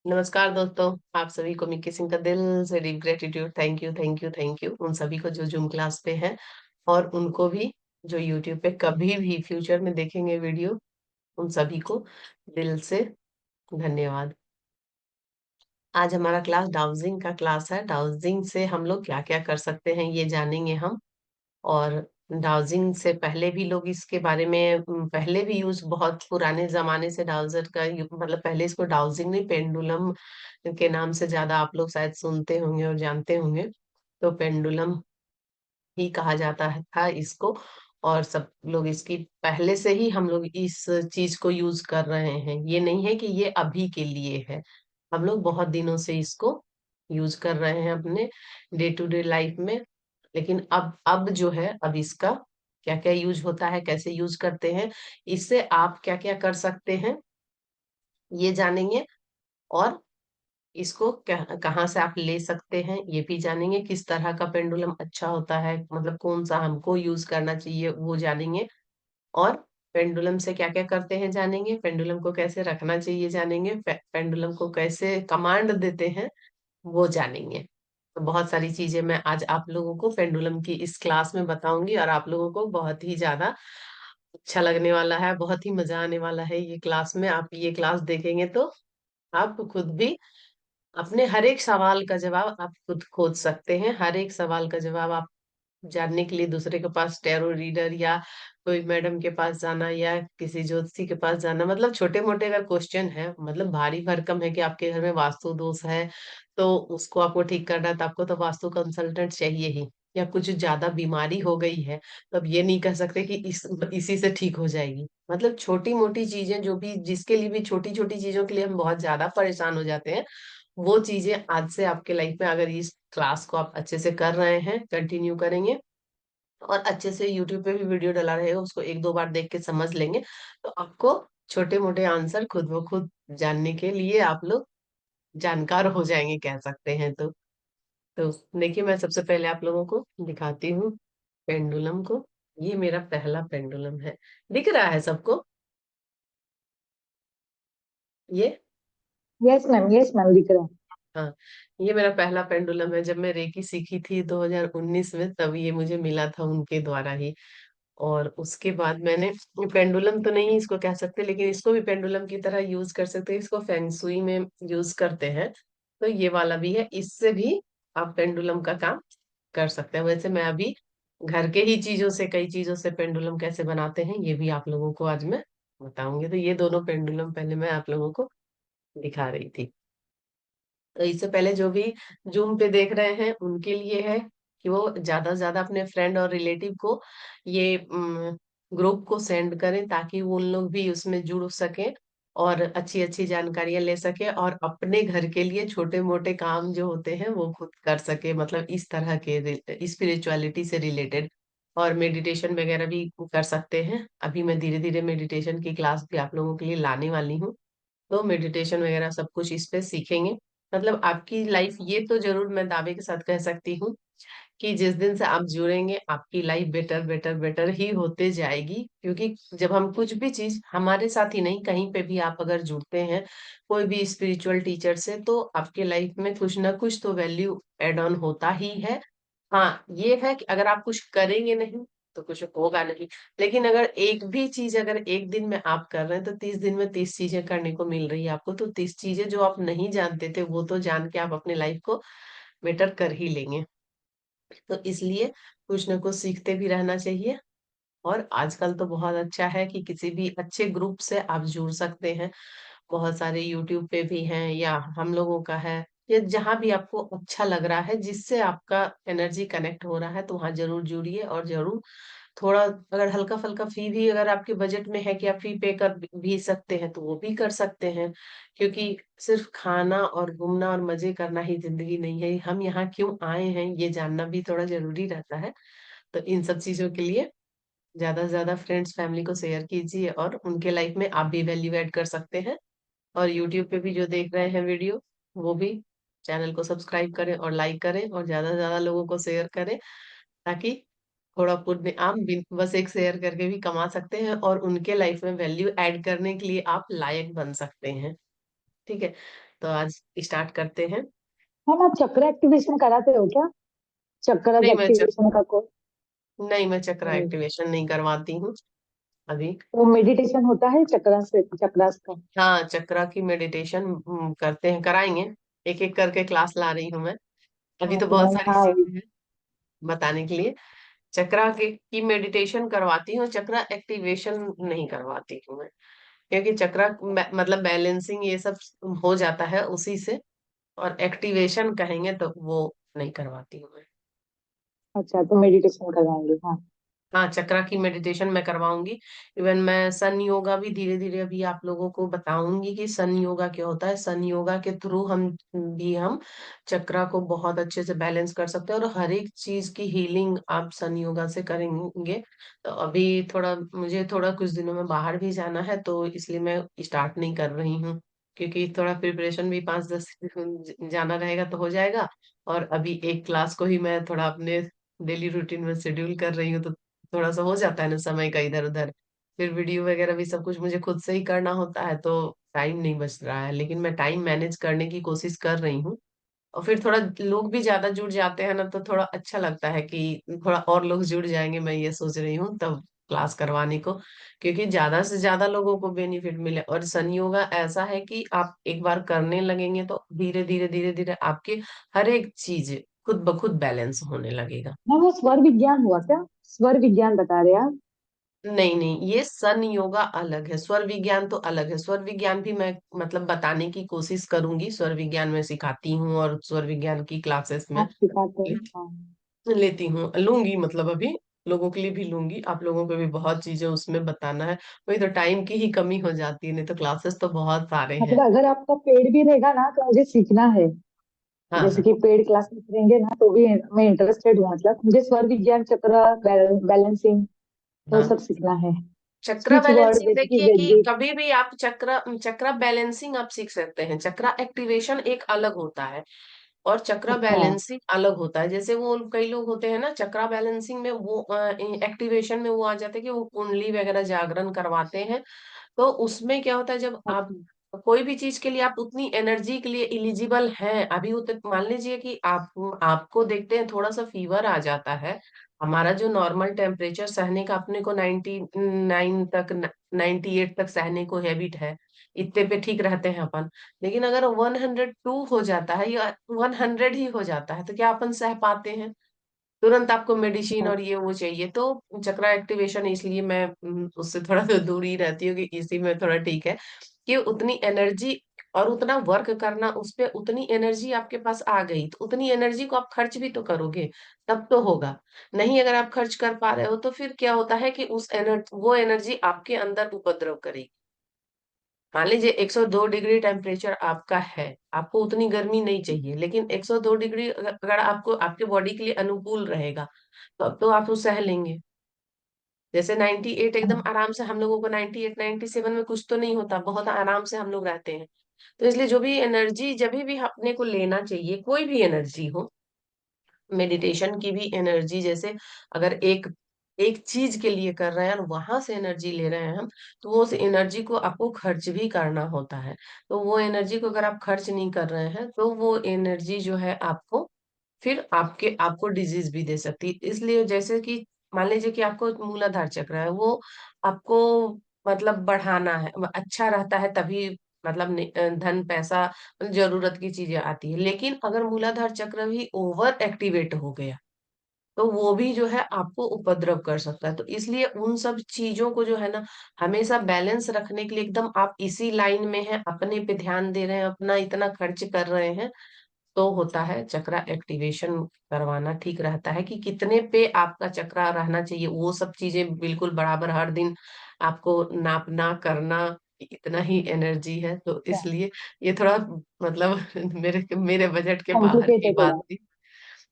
नमस्कार दोस्तों। आप सभी को मिक्की सिंह का दिल से deep gratitude. Thank you, thank you, thank you उन सभी को जो जूम क्लास पे हैं, और उनको भी जो यूट्यूब पे कभी भी फ्यूचर में देखेंगे वीडियो। उन सभी को दिल से धन्यवाद। आज हमारा क्लास डाउजिंग का क्लास है। डाउजिंग से हम लोग क्या क्या कर सकते हैं ये जानेंगे हम। और डाउजिंग से पहले भी लोग इसके बारे में पहले भी यूज, बहुत पुराने जमाने से डाउजर का मतलब पहले इसको डाउजिंग नहीं, पेंडुलम के नाम से ज्यादा आप लोग शायद सुनते होंगे और जानते होंगे। तो पेंडुलम ही कहा जाता है था इसको। और सब लोग इसकी पहले से ही हम लोग इस चीज को यूज कर रहे हैं। ये नहीं है कि ये अभी के लिए है, हम लोग बहुत दिनों से इसको यूज कर रहे हैं अपने डे टू डे लाइफ में। लेकिन अब जो है, अब इसका क्या क्या यूज होता है, कैसे यूज करते हैं, इससे आप क्या क्या कर सकते हैं ये जानेंगे। और इसको कहाँ से आप ले सकते हैं ये भी जानेंगे। किस तरह का पेंडुलम अच्छा होता है, मतलब कौन सा हमको यूज करना चाहिए वो जानेंगे। और पेंडुलम से क्या क्या करते हैं जानेंगे। पेंडुलम को कैसे रखना चाहिए जानेंगे। पेंडुलम को कैसे कमांड देते हैं वो जानेंगे। तो बहुत सारी चीजें मैं आज आप लोगों को पेंडुलम की इस क्लास में बताऊंगी, और आप लोगों को बहुत ही ज्यादा अच्छा लगने वाला है, बहुत ही मजा आने वाला है ये क्लास में। आप ये क्लास देखेंगे तो आप खुद भी अपने हर एक सवाल का जवाब आप खुद खोज सकते हैं। हर एक सवाल का जवाब आप जानने के लिए दूसरे के पास टैरो रीडर या कोई मैडम के पास जाना या किसी ज्योतिषी के पास जाना, मतलब छोटे मोटे अगर क्वेश्चन है, मतलब भारी भरकम है कि आपके घर में वास्तु दोष है तो उसको आपको ठीक करना है, तो आपको तो वास्तु कंसल्टेंट चाहिए ही। या कुछ ज्यादा बीमारी हो गई है तो अब ये नहीं कह सकते कि इसी से ठीक हो जाएगी। मतलब छोटी मोटी चीजें जो भी, जिसके लिए भी छोटी छोटी चीजों के लिए हम बहुत ज्यादा परेशान हो जाते हैं, वो चीजें आज से आपके लाइफ में, अगर इस क्लास को आप अच्छे से कर रहे हैं, कंटिन्यू करेंगे और अच्छे से यूट्यूब पे भी वीडियो डला रहेगा, उसको एक दो बार देख के समझ लेंगे, तो आपको छोटे मोटे आंसर खुद ब खुद जानने के लिए आप लोग जानकार हो जाएंगे, कह सकते हैं। तो देखिए, मैं सबसे पहले आप लोगों को दिखाती हूँ पेंडुलम को। ये मेरा पहला पेंडुलम है, दिख रहा है सबको ये? यस मैम, यस मैम, दिख रहा है। हाँ, ये मेरा पहला पेंडुलम है। जब मैं रेकी सीखी थी 2019 में, तब ये मुझे मिला था उनके द्वारा ही। और उसके बाद मैंने, पेंडुलम तो नहीं इसको कह सकते, लेकिन इसको भी पेंडुलम की तरह यूज कर सकते हैं। इसको फेंगसुई में यूज करते हैं। तो ये वाला भी है, इससे भी आप पेंडुलम का काम कर सकते हैं। वैसे मैं अभी घर के ही चीजों से, कई चीजों से पेंडुलम कैसे बनाते हैं ये भी आप लोगों को आज मैं बताऊंगी। तो ये दोनों पेंडुलम पहले मैं आप लोगों को दिखा रही थी। तो इससे पहले जो भी जूम पे देख रहे हैं उनके लिए है कि वो ज्यादा से ज्यादा अपने फ्रेंड और रिलेटिव को ये ग्रुप को सेंड करें, ताकि वो उन लोग भी उसमें जुड़ सके और अच्छी अच्छी जानकारियां ले सके, और अपने घर के लिए छोटे मोटे काम जो होते हैं वो खुद कर सके, मतलब इस तरह के स्पिरिचुअलिटी से रिलेटेड। और मेडिटेशन वगैरह भी कर सकते हैं। अभी मैं धीरे धीरे मेडिटेशन की क्लास भी आप लोगों के लिए लाने वाली हूँ। तो मेडिटेशन वगैरह सब कुछ इस पे सीखेंगे। मतलब आपकी लाइफ, ये तो जरूर मैं दावे के साथ कह सकती हूँ कि जिस दिन से आप जुड़ेंगे आपकी लाइफ बेटर बेटर बेटर ही होते जाएगी। क्योंकि जब हम कुछ भी चीज, हमारे साथ ही नहीं, कहीं पे भी आप अगर जुड़ते हैं कोई भी स्पिरिचुअल टीचर से, तो आपके लाइफ में कुछ ना कुछ तो वैल्यू एड ऑन होता ही है। हाँ, ये है कि अगर आप कुछ करेंगे नहीं तो कुछ होगा नहीं। लेकिन अगर एक भी चीज अगर एक दिन में आप कर रहे हैं, तो 30 दिन में 30 चीजें करने को मिल रही है आपको। तो 30 चीजें जो आप नहीं जानते थे वो तो जान के आप अपने लाइफ को बेटर कर ही लेंगे। तो इसलिए कुछ ना कुछ सीखते भी रहना चाहिए। और आजकल तो बहुत अच्छा है कि किसी भी अच्छे ग्रुप से आप जुड़ सकते हैं। बहुत सारे यूट्यूब पे भी हैं, या हम लोगों का है, या जहां भी आपको अच्छा लग रहा है, जिससे आपका एनर्जी कनेक्ट हो रहा है, तो वहां जरूर जुड़िए। और जरूर थोड़ा अगर हल्का फुल्का फी भी अगर आपके बजट में है कि आप फी पे कर भी सकते हैं, तो वो भी कर सकते हैं। क्योंकि सिर्फ खाना और घूमना और मजे करना ही जिंदगी नहीं है। हम यहाँ क्यों आए हैं ये जानना भी थोड़ा जरूरी रहता है। तो इन सब चीजों के लिए ज्यादा से ज्यादा फ्रेंड्स फैमिली को शेयर कीजिए, और उनके लाइफ में आप भी वैल्यू ऐड कर सकते हैं। और यूट्यूब पे भी जो देख रहे हैं वीडियो, वो भी चैनल को सब्सक्राइब करें और लाइक करें और ज्यादा से ज्यादा लोगों को शेयर करें, ताकि थोड़ा पुण्य आप बस एक शेयर करके भी कमा सकते हैं, और उनके लाइफ में वैल्यू ऐड करने के लिए आप लायक बन सकते हैं। ठीक है। तो आज स्टार्ट करते हैं। मैम आप चक्र एक्टिवेशन कराते हो क्या? चक्र नहीं मैं चक, एक्टिवेशन का कोर्स। नहीं मैं चक्रा एक्टिवेशन नहीं करवाती हूँ अभी। वो मेडिटेशन होता है चक्रा से, चक्रास का। हाँ, चक्रा की मेडिटेशन करते हैं, कराएंगे। एक एक करके क्लास ला रही हूँ मैं। अभी हाँ तो तो बहुत मैम, सारी हाँ चीजें हैं बताने के लिए। चक्रा के की मेडिटेशन करवाती हूँ, चक्रा एक्टिवेशन नहीं करवाती हूँ मैं। क्योंकि चक्रा मतलब बैलेंसिंग ये सब हो जाता है उसी से। और एक्टिवेशन कहेंगे तो वो नहीं करवाती हूँ मैं। अच्छा, तो मेडिटेशन करवाएंगे, हाँ। हाँ, चक्रा की मेडिटेशन मैं करवाऊंगी। इवन मैं सन योगा भी धीरे धीरे अभी आप लोगों को बताऊंगी कि सन योगा क्या होता है। सन योगा के थ्रू हम चक्रा को बहुत अच्छे से बैलेंस कर सकते हैं और हर एक चीज की हीलिंग आप सन योगा से करेंगे। तो अभी थोड़ा मुझे थोड़ा कुछ दिनों में बाहर भी जाना है, तो इसलिए मैं स्टार्ट नहीं कर रही हूँ। क्योंकि थोड़ा प्रिपरेशन भी 5-10 जाना रहेगा तो हो जाएगा। और अभी एक क्लास को ही मैं थोड़ा अपने डेली रूटीन में शेड्यूल कर रही हूँ, तो थोड़ा सा हो जाता है ना समय का इधर उधर। फिर वीडियो वगैरह भी सब कुछ मुझे खुद से ही करना होता है, तो टाइम नहीं बच रहा है। लेकिन मैं टाइम मैनेज करने की कोशिश कर रही हूँ। और फिर थोड़ा लोग भी ज्यादा जुड़ जाते हैं ना, तो थोड़ा अच्छा लगता है कि थोड़ा और लोग जुड़ जाएंगे, मैं ये सोच रही हूँ तब क्लास करवाने को। क्योंकि ज्यादा से ज्यादा लोगों को बेनिफिट मिले। और सन योगा ऐसा है कि आप एक बार करने लगेंगे तो धीरे धीरे धीरे धीरे आपके हर एक चीज खुद ब खुद बैलेंस होने लगेगा। मैम वो स्वर विज्ञान हुआ क्या? स्वर विज्ञान बता रहे हैं आप? नहीं नहीं, ये सन योगा अलग है, स्वर विज्ञान तो अलग है। स्वर विज्ञान भी मैं मतलब बताने की कोशिश करूंगी। स्वर विज्ञान में सिखाती हूँ और स्वर विज्ञान की क्लासेस में आप सिखाते हैं, हाँ। लेती हूँ, लूंगी, मतलब अभी लोगों के लिए भी लूंगी। आप लोगों को भी बहुत चीजें उसमें बताना है। वही तो टाइम की ही कमी हो जाती है, नहीं तो क्लासेस तो बहुत सारे हैं। मतलब अगर आपका पेड़ भी रहेगा ना तो मुझे सीखना है। हाँ जैसे हाँ कि पेड क्लास में करेंगे ना तो भी मैं इंटरेस्टेड हूँ। मतलब मुझे स्वर विज्ञान, चक्र, बैलेंसिंग, वो हाँ। सब सीखना है। चक्रा स्विच वर्ड बैलेंसिंग जैसे कि देखिए कि वैदिक। कभी भी आप चक्रा चक्रा बैलेंसिंग आप सीख सकते हैं। चक्रा एक्टिवेशन एक अलग होता है और चक्रा अच्छा। बैलेंसिंग अलग होता है। जैसे वो कई लोग होते हैं ना, चक्रा बैलेंसिंग में वो एक्टिवेशन में वो आ जाते हैं कि वो कुंडली वगैरह जागरण करवाते हैं। तो उसमें क्या होता है, जब आप अच्छा। कोई भी चीज के लिए आप उतनी एनर्जी के लिए इलिजिबल हैं, अभी उतने मान लीजिए कि आप आपको देखते हैं थोड़ा सा फीवर आ जाता है। हमारा जो नॉर्मल टेम्परेचर सहने का अपने को 99 तक, 98 तक सहने को हैबिट है। इतने पे ठीक रहते हैं अपन। लेकिन अगर 102 हो जाता है या 100 ही हो जाता है तो क्या अपन सह पाते हैं? तुरंत आपको मेडिसिन हाँ। और ये वो चाहिए। तो चक्रा एक्टिवेशन इसलिए मैं उससे थोड़ा दूर ही रहती हूँ कि इसी में थोड़ा ठीक है कि उतनी एनर्जी और उतना वर्क करना, उस पे उतनी एनर्जी आपके पास आ गई तो उतनी एनर्जी को आप खर्च भी तो करोगे, तब तो होगा। नहीं अगर आप खर्च कर पा रहे हो तो फिर क्या होता है कि वो एनर्जी आपके अंदर उपद्रव करेगी। मान लीजिए 102 डिग्री टेम्परेचर आपका है, आपको उतनी गर्मी नहीं चाहिए, लेकिन 102 डिग्री अगर आपको आपके बॉडी के लिए अनुकूल रहेगा तो अब तो आप वो सह लेंगे। जैसे 98 एकदम आराम से, हम लोगों को 98 97 में कुछ तो नहीं होता, बहुत आराम से हम लोग रहते हैं। तो इसलिए जो भी एनर्जी जब भी अपने को लेना चाहिए, कोई भी एनर्जी हो, मेडिटेशन की भी एनर्जी, जैसे अगर एक एक चीज के लिए कर रहे हैं और वहां से एनर्जी ले रहे हैं हम, तो वो उस एनर्जी को आपको खर्च भी करना होता है। तो वो एनर्जी को अगर आप खर्च नहीं कर रहे हैं तो वो एनर्जी जो है आपको फिर आपको डिजीज भी दे सकती है। इसलिए जैसे कि मान लीजिए कि आपको मूलाधार चक्र है, वो आपको मतलब बढ़ाना है, अच्छा रहता है तभी, मतलब धन पैसा जरूरत की चीजें आती है। लेकिन अगर मूलाधार चक्र भी ओवर एक्टिवेट हो गया तो वो भी जो है आपको उपद्रव कर सकता है। तो इसलिए उन सब चीजों को जो है ना, हमेशा बैलेंस रखने के लिए एकदम आप इसी लाइन में हैं, अपने पे ध्यान दे रहे हैं, अपना इतना खर्च कर रहे हैं, तो होता है चक्रा एक्टिवेशन करवाना ठीक रहता है। कि कितने पे आपका चक्रा रहना चाहिए, वो सब चीजें बिल्कुल बराबर हर दिन आपको नापना करना, इतना ही एनर्जी है। तो इसलिए ये थोड़ा मतलब मेरे मेरे बजट के बाहर की कॉम्प्लिकेटेड बात थोड़ा। थी।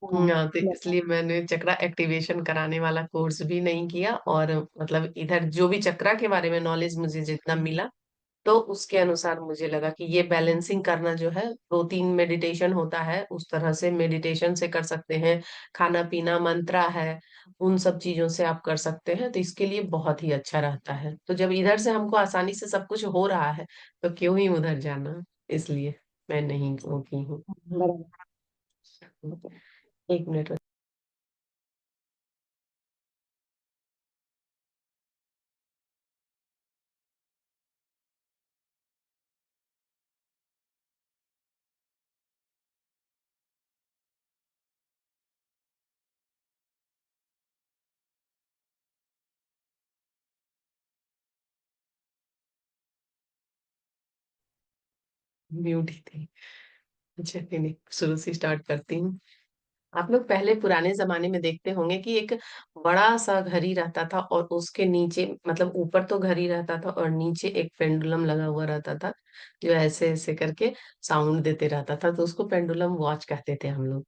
हाँ। हाँ, तो बता। इसलिए मैंने चक्रा एक्टिवेशन कराने वाला कोर्स भी नहीं किया। और मतलब इधर जो भी चक्रा के बारे में नॉलेज मुझे जितना मिला, तो उसके अनुसार मुझे लगा कि ये बैलेंसिंग करना जो है, 2-3 मेडिटेशन होता है, उस तरह से मेडिटेशन से कर सकते हैं। खाना पीना मंत्रा है, उन सब चीजों से आप कर सकते हैं, तो इसके लिए बहुत ही अच्छा रहता है। तो जब इधर से हमको आसानी से सब कुछ हो रहा है तो क्यों ही उधर जाना, इसलिए। मैं नहीं होती हूँ। बराबर। 1 मिनट। म्यूट ही थी। अच्छा, नहीं नहीं, शुरू से स्टार्ट करती हूँ। आप लोग पहले पुराने जमाने में देखते होंगे कि एक बड़ा सा घड़ी रहता था और उसके नीचे, मतलब ऊपर तो घड़ी रहता था और नीचे एक पेंडुलम लगा हुआ रहता था, जो ऐसे ऐसे करके साउंड देते रहता था, तो उसको पेंडुलम वॉच कहते थे हम लोग।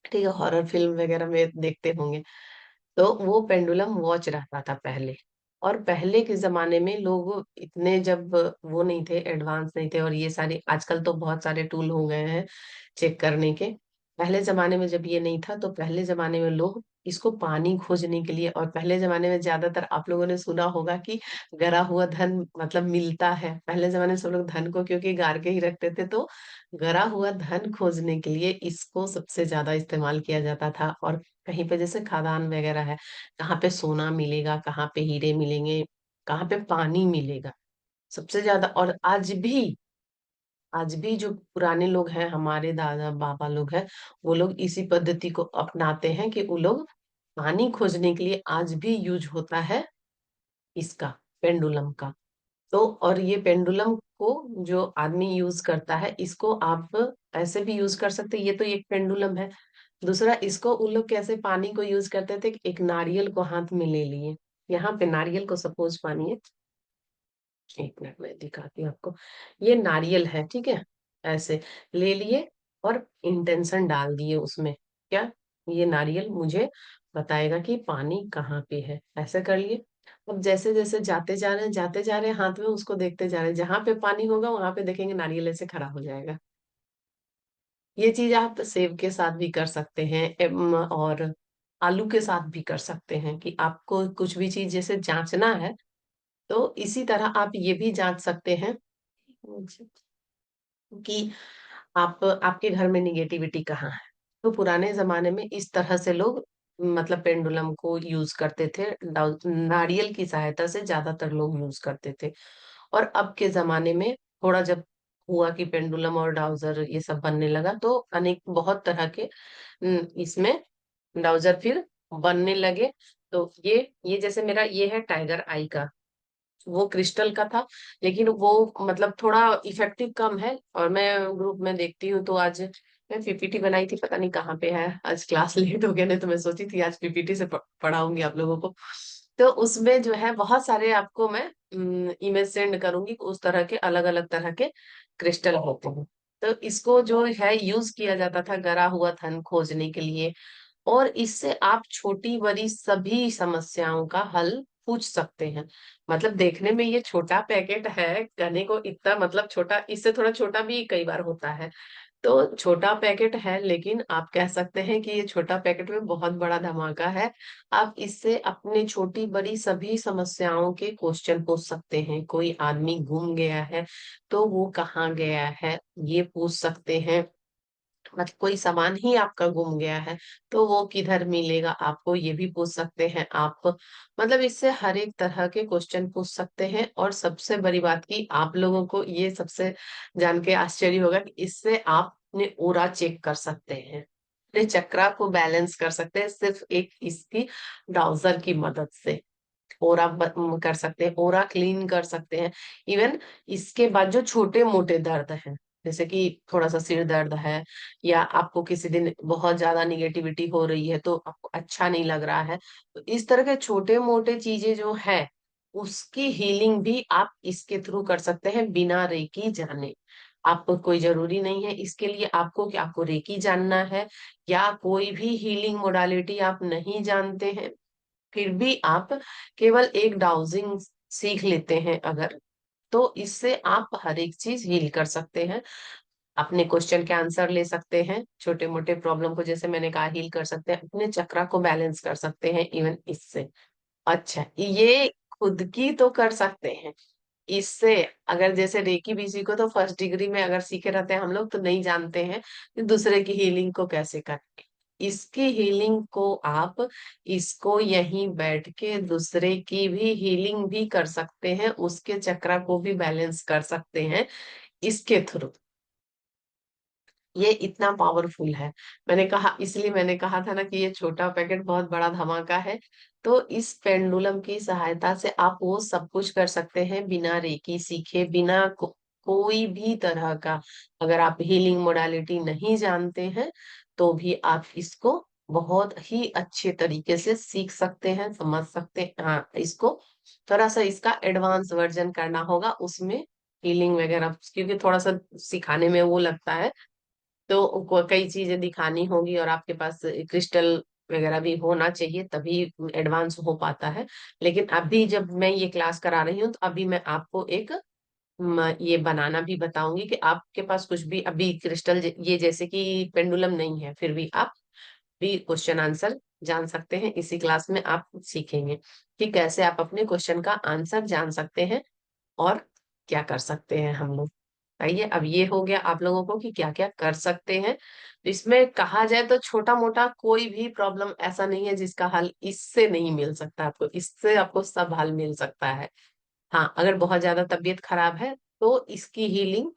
ठीक है, हॉरर फिल्म वगैरह में देखते होंगे। तो वो पेंडुलम वॉच रहता था पहले। और पहले के जमाने में लोग इतने जब वो नहीं थे, एडवांस नहीं थे, और ये सारे आजकल तो बहुत सारे टूल हो गए हैं चेक करने के। पहले जमाने में जब ये नहीं था, तो पहले जमाने में लोग इसको पानी खोजने के लिए, और पहले जमाने में ज्यादातर आप लोगों ने सुना होगा कि गरा हुआ धन मतलब मिलता है। पहले जमाने में सब लोग धन को क्योंकि गार के ही रखते थे, तो गरा हुआ धन खोजने के लिए इसको सबसे ज्यादा इस्तेमाल किया जाता था। और कहीं पे जैसे खदान वगैरह है, कहाँ पे सोना मिलेगा, कहाँ पे हीरे मिलेंगे, कहाँ पे पानी मिलेगा, सबसे ज्यादा। और आज भी जो पुराने लोग हैं, हमारे दादा बाबा लोग हैं, वो लोग इसी पद्धति को अपनाते हैं कि वो लोग पानी खोजने के लिए आज भी यूज होता है इसका, पेंडुलम का। तो और ये पेंडुलम को जो आदमी यूज करता है, इसको आप ऐसे भी यूज कर सकते हैं, ये तो एक पेंडुलम है। दूसरा, इसको उन लोग कैसे पानी को यूज करते थे कि एक नारियल को हाथ में ले लिए, यहाँ पे नारियल को सपोज मानिए, 1 मिनट में दिखाती हूँ आपको। ये नारियल है, ठीक है, ऐसे ले लिए और इंटेंशन डाल दिए उसमें, क्या, ये नारियल मुझे बताएगा कि पानी कहाँ पे है, ऐसे कर लिए। अब जैसे जैसे जाते जा रहे हैं, हाथ में उसको देखते जा रहे हैं, जहां पे पानी होगा वहां पे देखेंगे नारियल ऐसे खड़ा हो जाएगा। ये चीज आप सेब के साथ भी कर सकते हैं, और आलू के साथ भी कर सकते हैं, कि आपको कुछ भी चीज जैसे जांचना है, तो इसी तरह आप ये भी जांच सकते हैं कि आप आपके घर में निगेटिविटी कहाँ है। तो पुराने जमाने में इस तरह से लोग मतलब पेंडुलम को यूज करते थे, नारियल की सहायता से ज्यादातर लोग यूज करते थे। और अब के जमाने में थोड़ा जब हुआ कि पेंडुलम और डाउजर ये सब बनने लगा, तो अनेक बहुत तरह के इसमें डाउजर फिर बनने लगे। तो ये जैसे मेरा ये है टाइगर आई का, वो क्रिस्टल का था, लेकिन वो मतलब थोड़ा इफेक्टिव कम है। और मैं ग्रुप में देखती हूँ, तो आज मैं पीपीटी बनाई थी, पता नहीं कहाँ पे है, आज क्लास लेट हो गया, नहीं तो मैं सोची थी आज पीपीटी से पढ़ाऊंगी आप लोगों को। तो उसमें जो है बहुत सारे आपको मैं इमेज सेंड करूंगी, उस तरह के अलग अलग तरह के क्रिस्टल होते हैं। तो इसको जो है यूज किया जाता था गरा हुआ धन खोजने के लिए। और इससे आप छोटी बड़ी सभी समस्याओं का हल पूछ सकते हैं। मतलब देखने में ये छोटा पैकेट है, कहने को इतना मतलब छोटा, इससे थोड़ा छोटा भी कई बार होता है। तो छोटा पैकेट है, लेकिन आप कह सकते हैं कि ये छोटा पैकेट में बहुत बड़ा धमाका है। आप इससे अपने छोटी बड़ी सभी समस्याओं के क्वेश्चन पूछ सकते हैं। कोई आदमी गुम गया है, तो वो कहाँ गया है, ये पूछ सकते हैं। मतलब कोई सामान ही आपका गुम गया है, तो वो किधर मिलेगा आपको, ये भी पूछ सकते हैं आप। मतलब इससे हर एक तरह के क्वेश्चन पूछ सकते हैं। और सबसे बड़ी बात की आप लोगों को ये सबसे जान के आश्चर्य होगा कि इससे आप अपने ओरा चेक कर सकते हैं, अपने चक्रा को बैलेंस कर सकते हैं, सिर्फ एक इसकी ब्राउजर की मदद से। ओरा कर सकते हैं, ओरा क्लीन कर सकते हैं। इवन इसके बाद जो छोटे मोटे दर्द हैं, जैसे कि थोड़ा सा सिर दर्द है, या आपको किसी दिन बहुत ज्यादा निगेटिविटी हो रही है, तो आपको अच्छा नहीं लग रहा है, तो इस तरह के छोटे मोटे चीजें जो है, उसकी हीलिंग भी आप इसके थ्रू कर सकते हैं बिना रेकी जाने। आपको कोई जरूरी नहीं है इसके लिए आपको कि आपको रेकी जानना है, या कोई भी हीलिंग मोडालिटी आप नहीं जानते हैं, फिर भी आप केवल एक डाउजिंग सीख लेते हैं अगर, तो इससे आप हर एक चीज हील कर सकते हैं। अपने क्वेश्चन के आंसर ले सकते हैं, छोटे मोटे प्रॉब्लम को जैसे मैंने कहा हील कर सकते हैं, अपने चक्रा को बैलेंस कर सकते हैं इवन इससे। अच्छा, ये खुद की तो कर सकते हैं, इससे अगर जैसे रेकी बीसी को तो फर्स्ट डिग्री में अगर सीखे रहते हैं हम लोग तो नहीं जानते हैं कि दूसरे की हीलिंग को कैसे करें। इसकी हीलिंग को आप इसको यहीं बैठ के दूसरे की भी हीलिंग भी कर सकते हैं, उसके चक्रा को भी बैलेंस कर सकते हैं इसके थ्रू। ये इतना पावरफुल है। मैंने कहा था ना कि ये छोटा पैकेट बहुत बड़ा धमाका है। तो इस पेंडुलम की सहायता से आप वो सब कुछ कर सकते हैं बिना रेकी सीखे, बिना कोई भी तरह का, अगर आप हीलिंग मोडालिटी नहीं जानते हैं तो भी आप इसको बहुत ही अच्छे तरीके से सीख सकते हैं, समझ सकते हैं। हाँ, इसको थोड़ा सा इसका एडवांस वर्जन करना होगा, उसमें हीलिंग वगैरह क्योंकि थोड़ा सा सिखाने में वो लगता है, तो कई चीजें दिखानी होगी और आपके पास क्रिस्टल वगैरह भी होना चाहिए, तभी एडवांस हो पाता है। लेकिन अभी जब मैं ये क्लास करा रही हूँ तो अभी मैं आपको एक ये बनाना भी बताऊंगी कि आपके पास कुछ भी अभी क्रिस्टल ये जैसे कि पेंडुलम नहीं है, फिर भी आप भी क्वेश्चन आंसर जान सकते हैं। इसी क्लास में आप सीखेंगे कि कैसे आप अपने क्वेश्चन का आंसर जान सकते हैं और क्या कर सकते हैं हम लोग। आइए, अब ये हो गया आप लोगों को कि क्या क्या कर सकते हैं। इसमें कहा जाए तो छोटा मोटा कोई भी प्रॉब्लम ऐसा नहीं है जिसका हल इससे नहीं मिल सकता आपको, इससे आपको सब हल मिल सकता है। हाँ, अगर बहुत ज्यादा तबीयत खराब है तो इसकी हीलिंग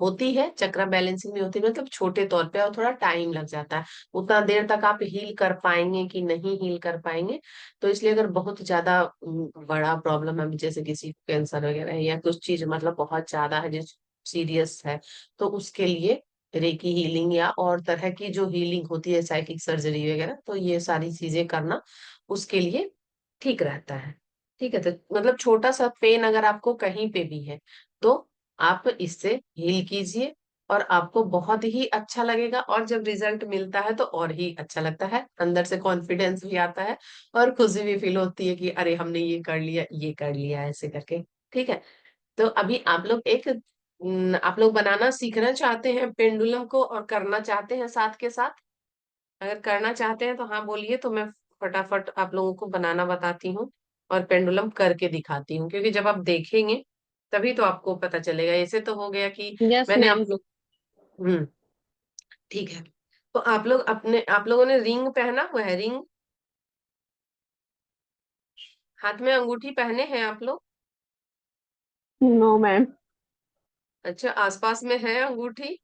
होती है, चक्रा बैलेंसिंग भी होती है, मतलब छोटे तौर पे और थोड़ा टाइम लग जाता है। उतना देर तक आप हील कर पाएंगे कि नहीं हील कर पाएंगे, तो इसलिए अगर बहुत ज्यादा बड़ा प्रॉब्लम है, जैसे किसी को कैंसर वगैरह है या कुछ चीज मतलब बहुत ज्यादा है जो सीरियस है, तो उसके लिए रेकी हीलिंग या और तरह की जो हीलिंग होती है, साइकिक सर्जरी वगैरह, तो ये सारी चीजें करना उसके लिए ठीक रहता है। ठीक है, तो मतलब छोटा सा पेन अगर आपको कहीं पे भी है तो आप इससे हील कीजिए और आपको बहुत ही अच्छा लगेगा, और जब रिजल्ट मिलता है तो और ही अच्छा लगता है, अंदर से कॉन्फिडेंस भी आता है और खुशी भी फील होती है कि अरे हमने ये कर लिया, ये कर लिया ऐसे करके। ठीक है, तो अभी आप लोग आप लोग बनाना सीखना चाहते हैं पेंडुलम को और करना चाहते हैं साथ के साथ? अगर करना चाहते हैं तो हाँ बोलिए, तो मैं फटाफट आप लोगों को बनाना बताती हूँ और पेंडुलम करके दिखाती हूँ, क्योंकि जब आप देखेंगे तभी तो आपको पता चलेगा। ऐसे तो हो गया कि यस मैंने मैम। आप लोग ठीक है, तो आप लोगों ने रिंग पहना हुआ है? रिंग, हाथ में अंगूठी पहने हैं आप लोग? No ma'am. अच्छा, आसपास में है अंगूठी?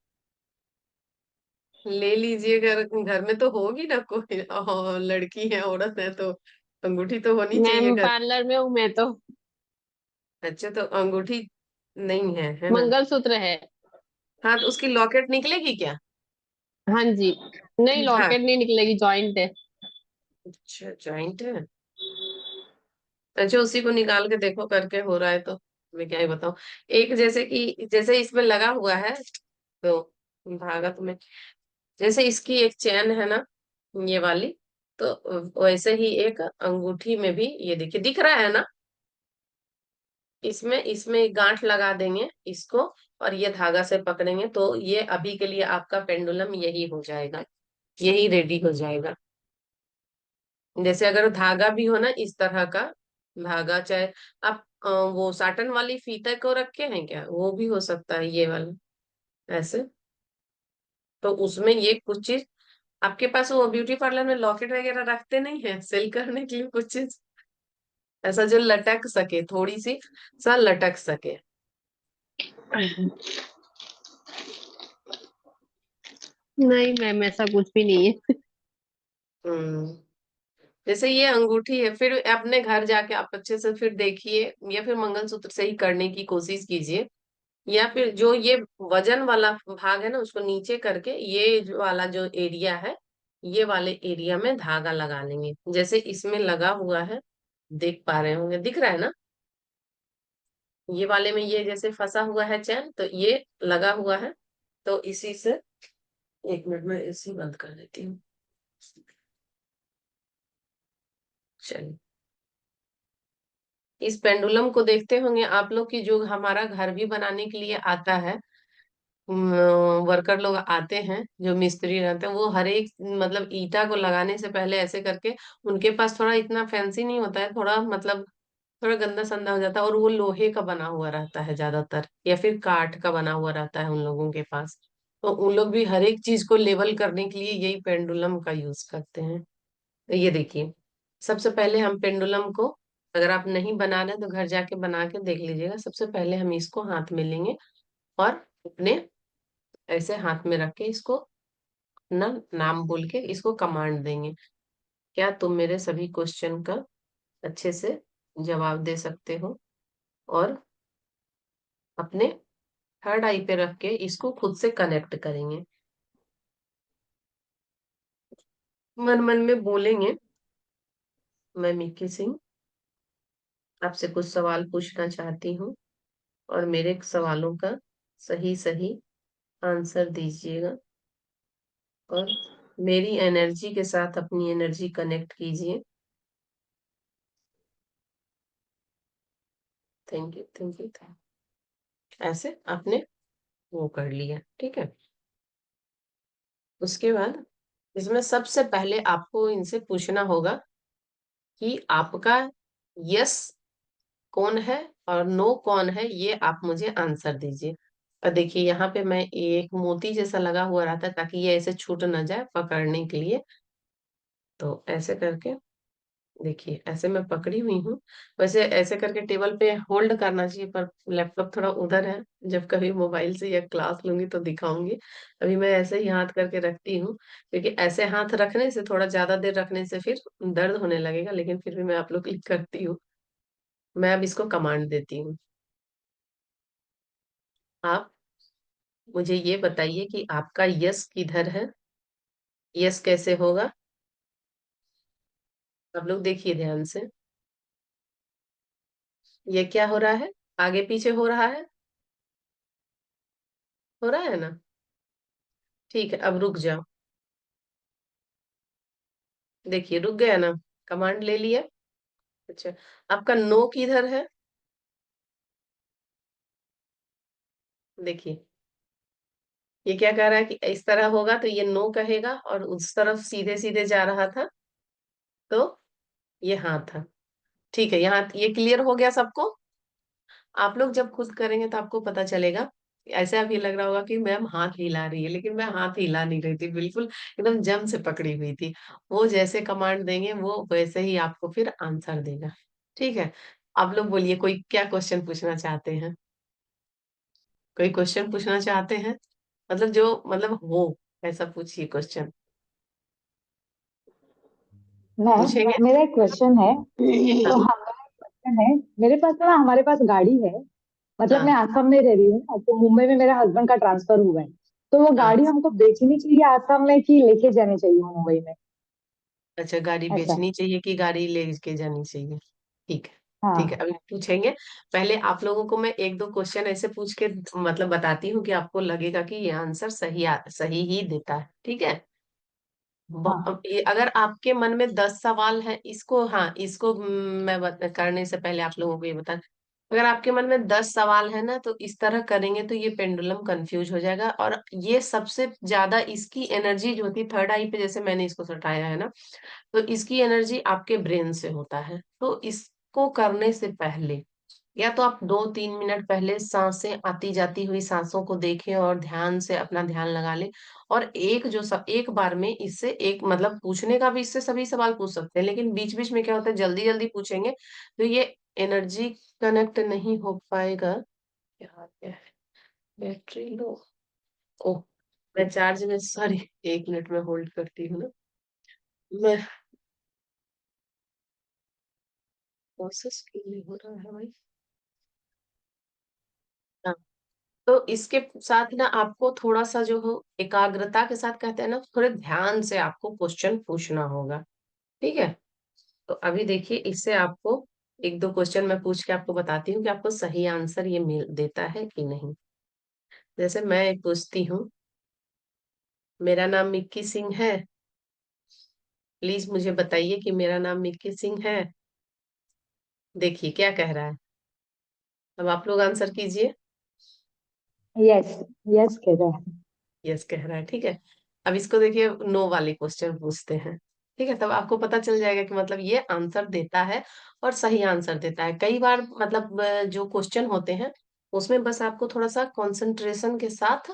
ले लीजिए, घर घर में तो होगी ना कोई, और लड़की है, औरत है, तो अंगूठी तो होनी चाहिए मैम घर। पार्लर में हूँ मैं तो। अच्छा, तो अंगूठी नहीं है, है ना? मंगलसूत्र है। हाँ, तो उसकी लॉकेट निकलेगी क्या? हाँ जी। नहीं, हाँ, लॉकेट नहीं निकलेगी, जॉइंट है। अच्छा जॉइंट है। अच्छा, उसी को निकाल के देखो करके हो रहा है तो मैं क्या ही बताऊं। एक जैसे कि जैसे इसमें लगा हुआ है तो धागा तो मैं, जैसे इसकी एक चैन है ना ये वाली, तो वैसे ही एक अंगूठी में भी ये देखिए दिख रहा है ना, इसमें इसमें एक गांठ लगा देंगे इसको और ये धागा से पकड़ेंगे तो ये अभी के लिए आपका पेंडुलम यही हो जाएगा, यही रेडी हो जाएगा। जैसे अगर धागा भी हो ना इस तरह का धागा, चाहे आप वो साटन वाली फीता को रखे हैं क्या, वो भी हो सकता है ये वाला ऐसे। तो उसमें ये कुछ चीज आपके पास, वो ब्यूटी पार्लर में लॉकेट वगैरह रखते नहीं है सेल करने के लिए कुछ चीज ऐसा जो लटक सके, थोड़ी सी सा लटक सके? नहीं मैम, ऐसा कुछ भी नहीं है। हम्म, जैसे ये अंगूठी है, फिर अपने घर जाके आप अच्छे से फिर देखिए, या फिर मंगलसूत्र से ही करने की कोशिश कीजिए, या फिर जो ये वजन वाला भाग है ना उसको नीचे करके ये वाला जो एरिया है, ये वाले एरिया में धागा लगा लेंगे, जैसे इसमें लगा हुआ है, देख पा रहे होंगे, दिख रहा है ना? ये वाले में ये जैसे फंसा हुआ है चैन, तो ये लगा हुआ है, तो इसी से, एक मिनट में इसी बंद कर देती हूँ। चलिए, इस पेंडुलम को देखते होंगे आप लोग की, जो हमारा घर भी बनाने के लिए आता है, वर्कर लोग आते हैं जो मिस्त्री रहते हैं, वो हर एक मतलब ईटा को लगाने से पहले ऐसे करके, उनके पास थोड़ा इतना फैंसी नहीं होता है, थोड़ा मतलब थोड़ा गंदा संदा हो जाता है, और वो लोहे का बना हुआ रहता है ज्यादातर, या फिर काठ का बना हुआ रहता है उन लोगों के पास। तो उन लोग भी हर एक चीज को लेवल करने के लिए यही पेंडुलम का यूज करते हैं। तो ये देखिए, सबसे पहले हम पेंडुलम को, अगर आप नहीं बना रहे तो घर जाके बना के देख लीजिएगा। सबसे पहले हम इसको हाथ में लेंगे और अपने ऐसे हाथ में रख के इसको अपना नाम बोल के इसको कमांड देंगे, क्या तुम मेरे सभी क्वेश्चन का अच्छे से जवाब दे सकते हो। और अपने थर्ड आई पे रख के इसको खुद से कनेक्ट करेंगे, मन मन में बोलेंगे, मैं मिक्की सिंह आपसे कुछ सवाल पूछना चाहती हूँ, और मेरे सवालों का सही सही आंसर दीजिएगा, और मेरी एनर्जी के साथ अपनी एनर्जी कनेक्ट कीजिए। Thank you, thank you, thank you. ऐसे आपने वो कर लिया, ठीक है। उसके बाद इसमें सबसे पहले आपको इनसे पूछना होगा कि आपका यस कौन है और नो कौन है, ये आप मुझे आंसर दीजिए। और देखिए यहाँ पे मैं एक मोती जैसा लगा हुआ रहता है ताकि ये ऐसे छूट ना जाए पकड़ने के लिए। तो ऐसे करके देखिए, ऐसे मैं पकड़ी हुई हूँ। वैसे ऐसे करके टेबल पे होल्ड करना चाहिए, पर लैपटॉप थोड़ा उधर है, जब कभी मोबाइल से या क्लास लूंगी तो दिखाऊंगी। अभी मैं ऐसे ही हाथ करके रखती हूँ, क्योंकि ऐसे हाथ रखने से, थोड़ा ज्यादा देर रखने से फिर दर्द होने लगेगा, लेकिन फिर भी मैं आप लोग क्लिक करती हूँ। मैं अब इसको कमांड देती हूँ। आप मुझे ये बताइए कि आपका यस किधर है। यस कैसे होगा, आप लोग देखिए ध्यान से। ये क्या हो रहा है, आगे पीछे हो रहा है, हो रहा है ना। ठीक है, अब रुक जाओ। देखिए रुक गया ना, कमांड ले लिया। अच्छा, आपका नो किधर है, देखिए ये क्या कह रहा है कि इस तरह होगा तो ये नो कहेगा, और उस तरफ सीधे सीधे जा रहा था तो ये हाँ था। ठीक है, यहाँ ये क्लियर हो गया सबको। आप लोग जब खुद करेंगे तो आपको पता चलेगा। ऐसे अभी लग रहा होगा कि मैम हाथ हिला रही है, लेकिन मैं हाथ हिला नहीं रही थी, बिल्कुल एकदम जम से पकड़ी हुई थी। वो जैसे कमांड देंगे वो वैसे ही आपको फिर आंसर देगा, ठीक है। आप लोग बोलिए, कोई क्या क्वेश्चन पूछना चाहते हैं, कोई क्वेश्चन पूछना चाहते हैं, मतलब जो मतलब हो, ऐसा पूछिए क्वेश्चन। मैम, पूछेंगे। मेरा एक क्वेश्चन है। तो हाँ। हाँ, मेरा एक क्वेश्चन है। मेरे पास ना, हमारे पास गाड़ी है। मतलब मैं हाँ। आसाम में रह रही हूँ ना, तो मुंबई में मेरे हस्बैंड का ट्रांसफर हुआ है। तो वो हाँ। गाड़ी हमको बेचनी चाहिए आसाम में, कि लेके जानी चाहिए मुंबई में? अच्छा, गाड़ी ऐसा। बेचनी चाहिए कि गाड़ी लेके जानी चाहिए, ठीक है। ठीक है, हाँ। अभी पूछेंगे। पहले आप लोगों को मैं एक दो क्वेश्चन ऐसे पूछ के मतलब बताती हूँ कि आपको लगेगा कि ये आंसर सही ही देता है, ठीक है। हाँ। अगर आपके मन में 10 सवाल है, इसको, हाँ इसको मैं करने से पहले आप लोगों को ये बता, अगर आपके मन में 10 सवाल है ना, तो इस तरह करेंगे तो ये पेंडुलम कंफ्यूज हो जाएगा। और ये सबसे ज्यादा इसकी एनर्जी जो होती है थर्ड आई पे, जैसे मैंने इसको सटाया है ना, तो इसकी एनर्जी आपके ब्रेन से होता है। तो इसको करने से पहले, या तो आप 2-3 मिनट पहले सांसें आती जाती हुई सांसों को देखें और ध्यान से अपना ध्यान लगा लें। और एक बार में इससे एक मतलब पूछने का भी, इससे सभी सवाल पूछ सकते हैं, लेकिन बीच बीच में क्या होता है, जल्दी जल्दी पूछेंगे तो ये एनर्जी कनेक्ट नहीं हो पाएगा। क्या है, बैटरी लो। ओह, मैं चार्ज में, सॉरी, 1 मिनट में होल्ड करती हूँ ना मैं। प्रोसेस क्यों नहीं हो रहा है भाई। हाँ, तो इसके साथ ना आपको थोड़ा सा जो हो एकाग्रता के साथ, कहते हैं ना, थोड़े ध्यान से आपको क्वेश्चन पूछना होगा, ठीक है। तो अभी देखिए, इससे आपको एक दो क्वेश्चन मैं पूछ के आपको बताती हूँ कि आपको सही आंसर ये मिल देता है कि नहीं। जैसे मैं एक पूछती हूँ, मेरा नाम मिक्की सिंह है, प्लीज मुझे बताइए कि मेरा नाम मिक्की सिंह है। देखिए क्या कह रहा है, अब आप लोग आंसर कीजिए। यस। यस कह रहा है। यस कह रहा है, ठीक है। अब इसको देखिए, नो वाले क्वेश्चन पूछते हैं, ठीक है, तब आपको पता चल जाएगा कि मतलब ये आंसर देता है और सही आंसर देता है। कई बार मतलब जो क्वेश्चन होते हैं उसमें बस आपको थोड़ा सा कंसंट्रेशन के साथ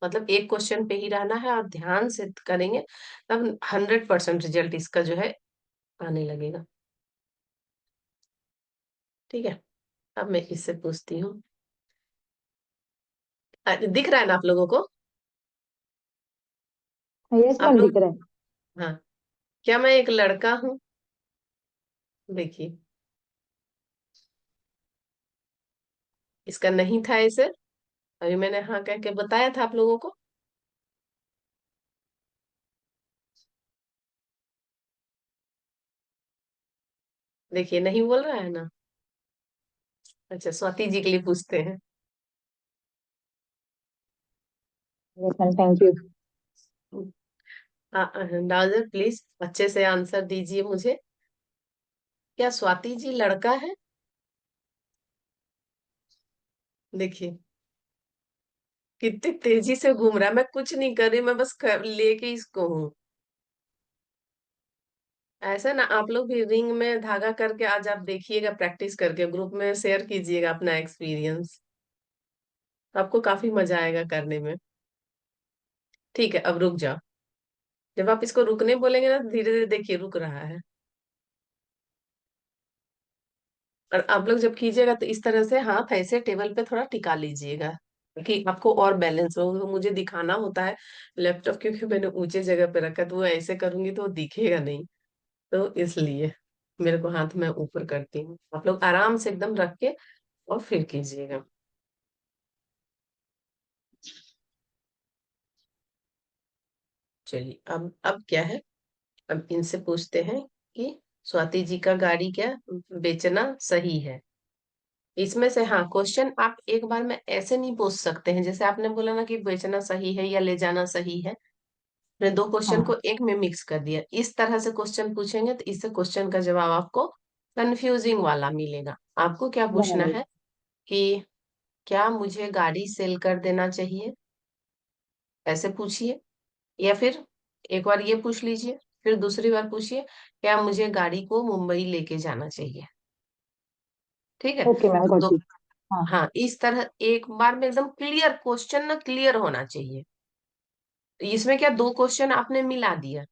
मतलब एक क्वेश्चन पे ही रहना है और ध्यान से करेंगे, तब 100% रिजल्ट इसका जो है आने लगेगा। ठीक है, अब मैं इससे पूछती हूँ। दिख रहा है ना आप लोगों को? यस आप मैम, लोग, दिख रहा है। हाँ, क्या मैं एक लड़का हूँ? देखिए, इसका नहीं था ऐसे, अभी मैंने हाँ कह के बताया था आप लोगों को। देखिए, नहीं बोल रहा है ना। अच्छा, स्वाति जी के लिए पूछते हैं। Yes ma'am, thank you. Nazar please अच्छे से आंसर दीजिए मुझे। क्या स्वाति जी लड़का है? देखिए, कितनी तेजी से घूम रहा है। मैं कुछ नहीं कर रही, मैं बस लेके इसको हूँ। ऐसा ना, आप लोग भी रिंग में धागा करके आज आप देखिएगा, प्रैक्टिस करके ग्रुप में शेयर कीजिएगा अपना एक्सपीरियंस। आपको काफी मजा आएगा करने में। ठीक है, अब रुक जाओ। जब आप इसको रुकने बोलेंगे ना, धीरे धीरे देखिए रुक रहा है। और आप लोग जब कीजिएगा तो इस तरह से हाथ ऐसे टेबल पे थोड़ा टिका लीजिएगा, कि आपको और बैलेंस हो। तो मुझे दिखाना होता है लैपटॉप, क्योंकि मैंने ऊंचे जगह पे रखा है, तो वो ऐसे करूंगी तो वो दिखेगा नहीं, तो इसलिए मेरे को हाथ में ऊपर करती हूँ। आप लोग आराम से एकदम रख के और फिर कीजिएगा। चलिए, अब क्या है, अब इनसे पूछते हैं कि स्वाति जी का गाड़ी क्या बेचना सही है। इसमें से हाँ क्वेश्चन आप एक बार में ऐसे नहीं पूछ सकते हैं, जैसे आपने बोला ना कि बेचना सही है या ले जाना सही है, मैंने दो क्वेश्चन को हाँ एक में मिक्स कर दिया। इस तरह से क्वेश्चन पूछेंगे तो इससे क्वेश्चन का जवाब आपको कंफ्यूजिंग वाला मिलेगा। आपको क्या पूछना बराबर। है कि क्या मुझे गाड़ी सेल कर देना चाहिए, ऐसे पूछिए। या फिर एक बार ये पूछ लीजिए, फिर दूसरी बार पूछिए क्या मुझे गाड़ी को मुंबई लेके जाना चाहिए। ठीक है, ओके मैम, तो गॉट दो, इट। हाँ। हाँ, इस तरह एक बार में एकदम क्लियर क्वेश्चन ना क्लियर होना चाहिए। तो इसमें क्या दो क्वेश्चन आपने मिला दिया।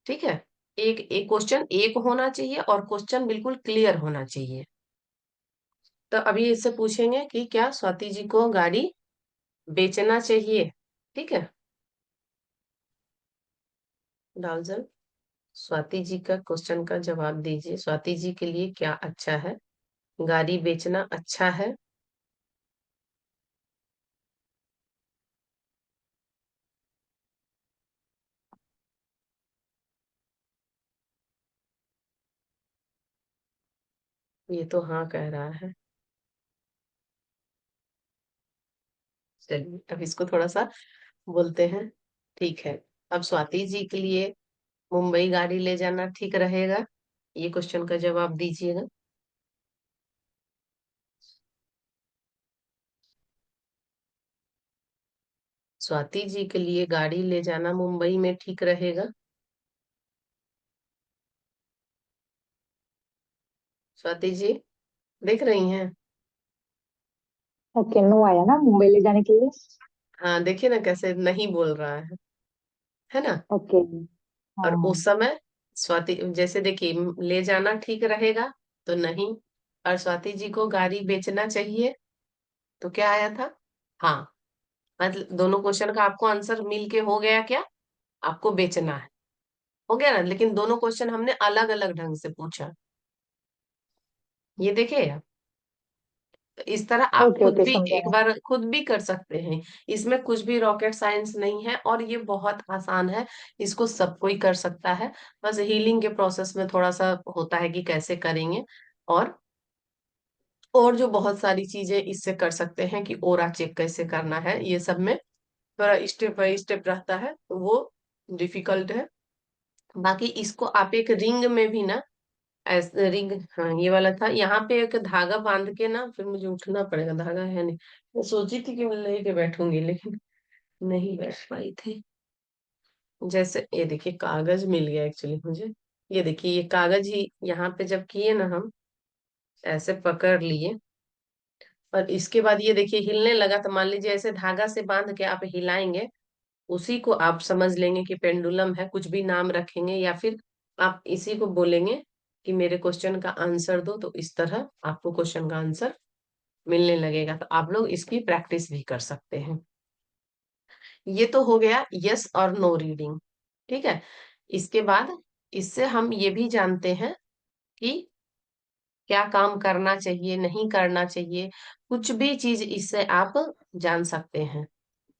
ठीक है, एक एक क्वेश्चन एक होना चाहिए और क्वेश्चन बिल्कुल क्लियर होना चाहिए। तो अभी इससे पूछेंगे कि क्या स्वाति जी को गाड़ी बेचना चाहिए। ठीक है, डालजन, स्वाति जी का क्वेश्चन का जवाब दीजिए। स्वाति जी के लिए क्या अच्छा है, गाड़ी बेचना अच्छा है? ये तो हाँ कह रहा है। चलिए, अब इसको थोड़ा सा बोलते हैं। ठीक है, अब स्वाति जी के लिए मुंबई गाड़ी ले जाना ठीक रहेगा, ये क्वेश्चन का जवाब दीजिएगा। स्वाति जी के लिए गाड़ी ले जाना मुंबई में ठीक रहेगा? स्वाति जी देख रही हैं? ओके, नो आया ना मुंबई ले जाने के लिए। हाँ, देखिए ना कैसे नहीं बोल रहा है ना। ओके। और हाँ। उस समय स्वाति जैसे देखिए, ले जाना ठीक रहेगा तो नहीं, और स्वाति जी को गाड़ी बेचना चाहिए तो क्या आया था? हाँ। मतलब दोनों क्वेश्चन का आपको आंसर मिल के हो गया क्या? आपको बेचना है, हो गया ना, लेकिन दोनों क्वेश्चन हमने अलग अलग ढंग से पूछा। ये देखिए, तो इस तरह आप ओके खुद ओके, भी समझा एक मैम। बार खुद भी कर सकते हैं। इसमें कुछ भी रॉकेट साइंस नहीं है और ये बहुत आसान है, इसको सब कोई कर सकता है। बस हीलिंग के प्रोसेस में थोड़ा सा होता है कि कैसे करेंगे। और और जो बहुत सारी चीजें इससे कर सकते हैं कि ओरा चेक कैसे करना है, ये सब में थोड़ा स्टेप बाय स्टेप रहता है, तो वो डिफिकल्ट है। बाकी इसको आप एक रिंग में भी ना, ऐसे रिंग, हाँ ये वाला था, यहाँ पे एक धागा बांध के ना, फिर मुझे उठना पड़ेगा, धागा है नहीं। मैं सोची थी कि मैं लेके बैठूंगी लेकिन नहीं बैठ पाई थी। जैसे ये देखिए कागज मिल गया एक्चुअली मुझे। ये देखिए ये कागज ही यहाँ पे जब किए ना हम, ऐसे पकड़ लिए, और इसके बाद ये देखिए हिलने लगा, तो मान लीजिए ऐसे धागा से बांध के आप हिलाएंगे, उसी को आप समझ लेंगे कि पेंडुलम है। कुछ भी नाम रखेंगे या फिर आप इसी को बोलेंगे कि मेरे क्वेश्चन का आंसर दो, तो इस तरह आपको क्वेश्चन का आंसर मिलने लगेगा। तो आप लोग इसकी प्रैक्टिस भी कर सकते हैं। ये तो हो गया यस और नो रीडिंग। ठीक है। इसके बाद इससे हम ये भी जानते हैं कि क्या काम करना चाहिए, नहीं करना चाहिए। कुछ भी चीज इससे आप जान सकते हैं।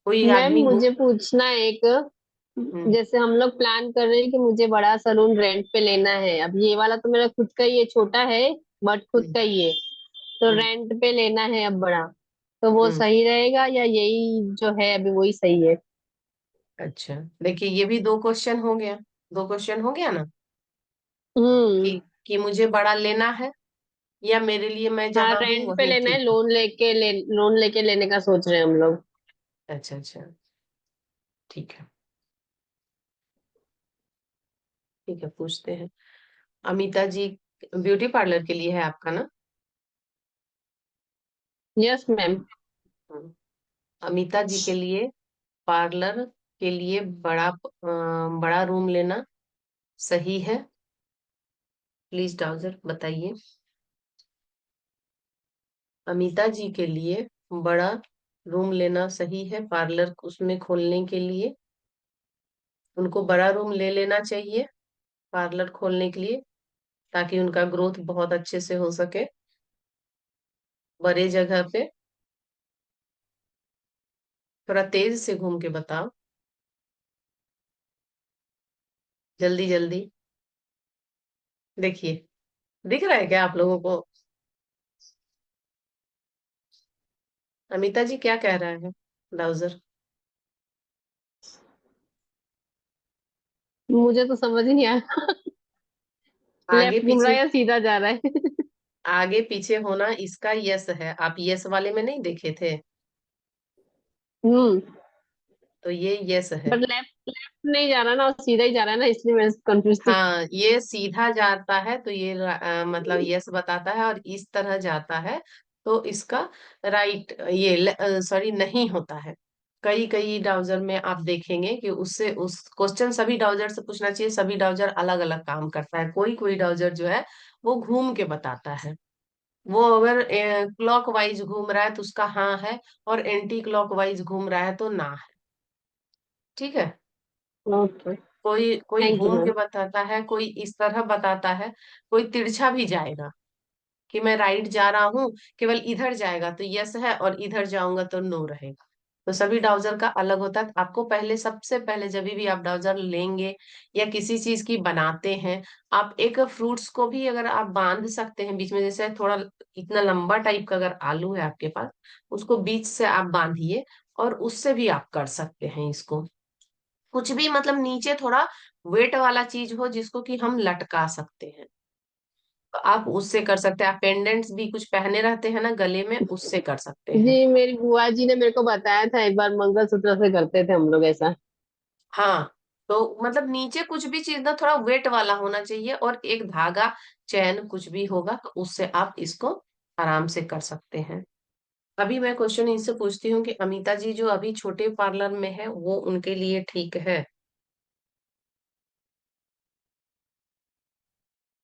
कोई मैम आदमी मुझे पूछना है एक, हम्म, जैसे हम लोग प्लान कर रहे हैं कि मुझे बड़ा सलून रेंट पे लेना है, अब ये वाला तो मेरा खुद का ही है, छोटा है बट खुद हम्म, का ही है, तो हम्म, रेंट पे लेना है अब बड़ा, तो वो हम्म। सही रहेगा या यही जो है अभी वही सही है? अच्छा, देखिए ये भी दो क्वेश्चन हो गया। दो क्वेश्चन हो गया ना, कि हम्म। मुझे बड़ा लेना है, या मेरे लिए मैं हाँ जहाँ हूँ रेंट पे वही लेना है, ठीक है। लोन लेके लेने का सोच रहे हैं हम लोग। अच्छा अच्छा, ठीक है। ठीक है, पूछते हैं। अमिता जी, ब्यूटी पार्लर के लिए है आपका ना? Yes ma'am. Hmm. Amita ji के लिए पार्लर के लिए बड़ा रूम लेना सही है? प्लीज डाउजर बताइए। अमिता जी के लिए बड़ा रूम लेना सही है पार्लर उसमें खोलने के लिए? उनको बड़ा रूम ले लेना चाहिए पार्लर खोलने के लिए, ताकि उनका ग्रोथ बहुत अच्छे से हो सके बड़े जगह पे। थोड़ा तेज से घूम के बताओ, जल्दी जल्दी। देखिए, दिख रहा है क्या आप लोगों को? अमिता जी क्या कह रहा है डाउजर? मुझे तो समझ ही नहीं आया। आगे लेफ्ट घूम रहा पीछे, है या सीधा जा रहा है? आगे पीछे होना इसका यस है। आप यस वाले में नहीं देखे थे? हम्म। तो ये यस है। बट लेफ्ट लेफ्ट नहीं जा रहा ना, सीधा ही जा रहा है ना, इसलिए मैं कंफ्यूज थी। हाँ, ये सीधा जाता है तो ये मतलब यस बताता है, और इस तरह जाता है तो इसका राइट, ये सॉरी नहीं होता है। कई कई डाउजर में आप देखेंगे कि उससे उस क्वेश्चन सभी डाउजर से पूछना चाहिए। सभी डाउजर अलग अलग काम करता है। कोई कोई डाउजर जो है वो घूम के बताता है। वो अगर क्लॉक वाइज घूम रहा है तो उसका हाँ है, और एंटी क्लॉक वाइज घूम रहा है तो ना है। ठीक है। ओके। कोई कोई थैंक यू घूम के मैम। बताता है, कोई इस तरह बताता है, कोई तिरछा भी जाएगा कि मैं राइट जा रहा हूँ, केवल इधर जाएगा तो यस है, और इधर जाऊंगा तो नो रहेगा। तो सभी डाउजर का अलग होता है। आपको पहले, सबसे पहले जब भी आप डाउजर लेंगे या किसी चीज की बनाते हैं, आप एक फ्रूट्स को भी अगर आप बांध सकते हैं बीच में, जैसे थोड़ा इतना लंबा टाइप का अगर आलू है आपके पास, उसको बीच से आप बांधिए, और उससे भी आप कर सकते हैं इसको। कुछ भी मतलब नीचे थोड़ा वेट वाला चीज हो जिसको कि हम लटका सकते हैं, तो आप उससे कर सकते हैं। आप पेंडेंट्स भी कुछ पहने रहते हैं ना गले में, उससे कर सकते हैं। जी मेरी बुआ जी ने मेरे को बताया था एक बार, मंगलसूत्र से करते थे हम लोग ऐसा। हाँ, तो मतलब नीचे कुछ भी चीज ना थोड़ा वेट वाला होना चाहिए, और एक धागा, चैन कुछ भी होगा तो उससे आप इसको आराम से कर सकते हैं। अभी मैं क्वेश्चन इनसे पूछती हूँ कि अमिता जी जो अभी छोटे पार्लर में है वो उनके लिए ठीक है?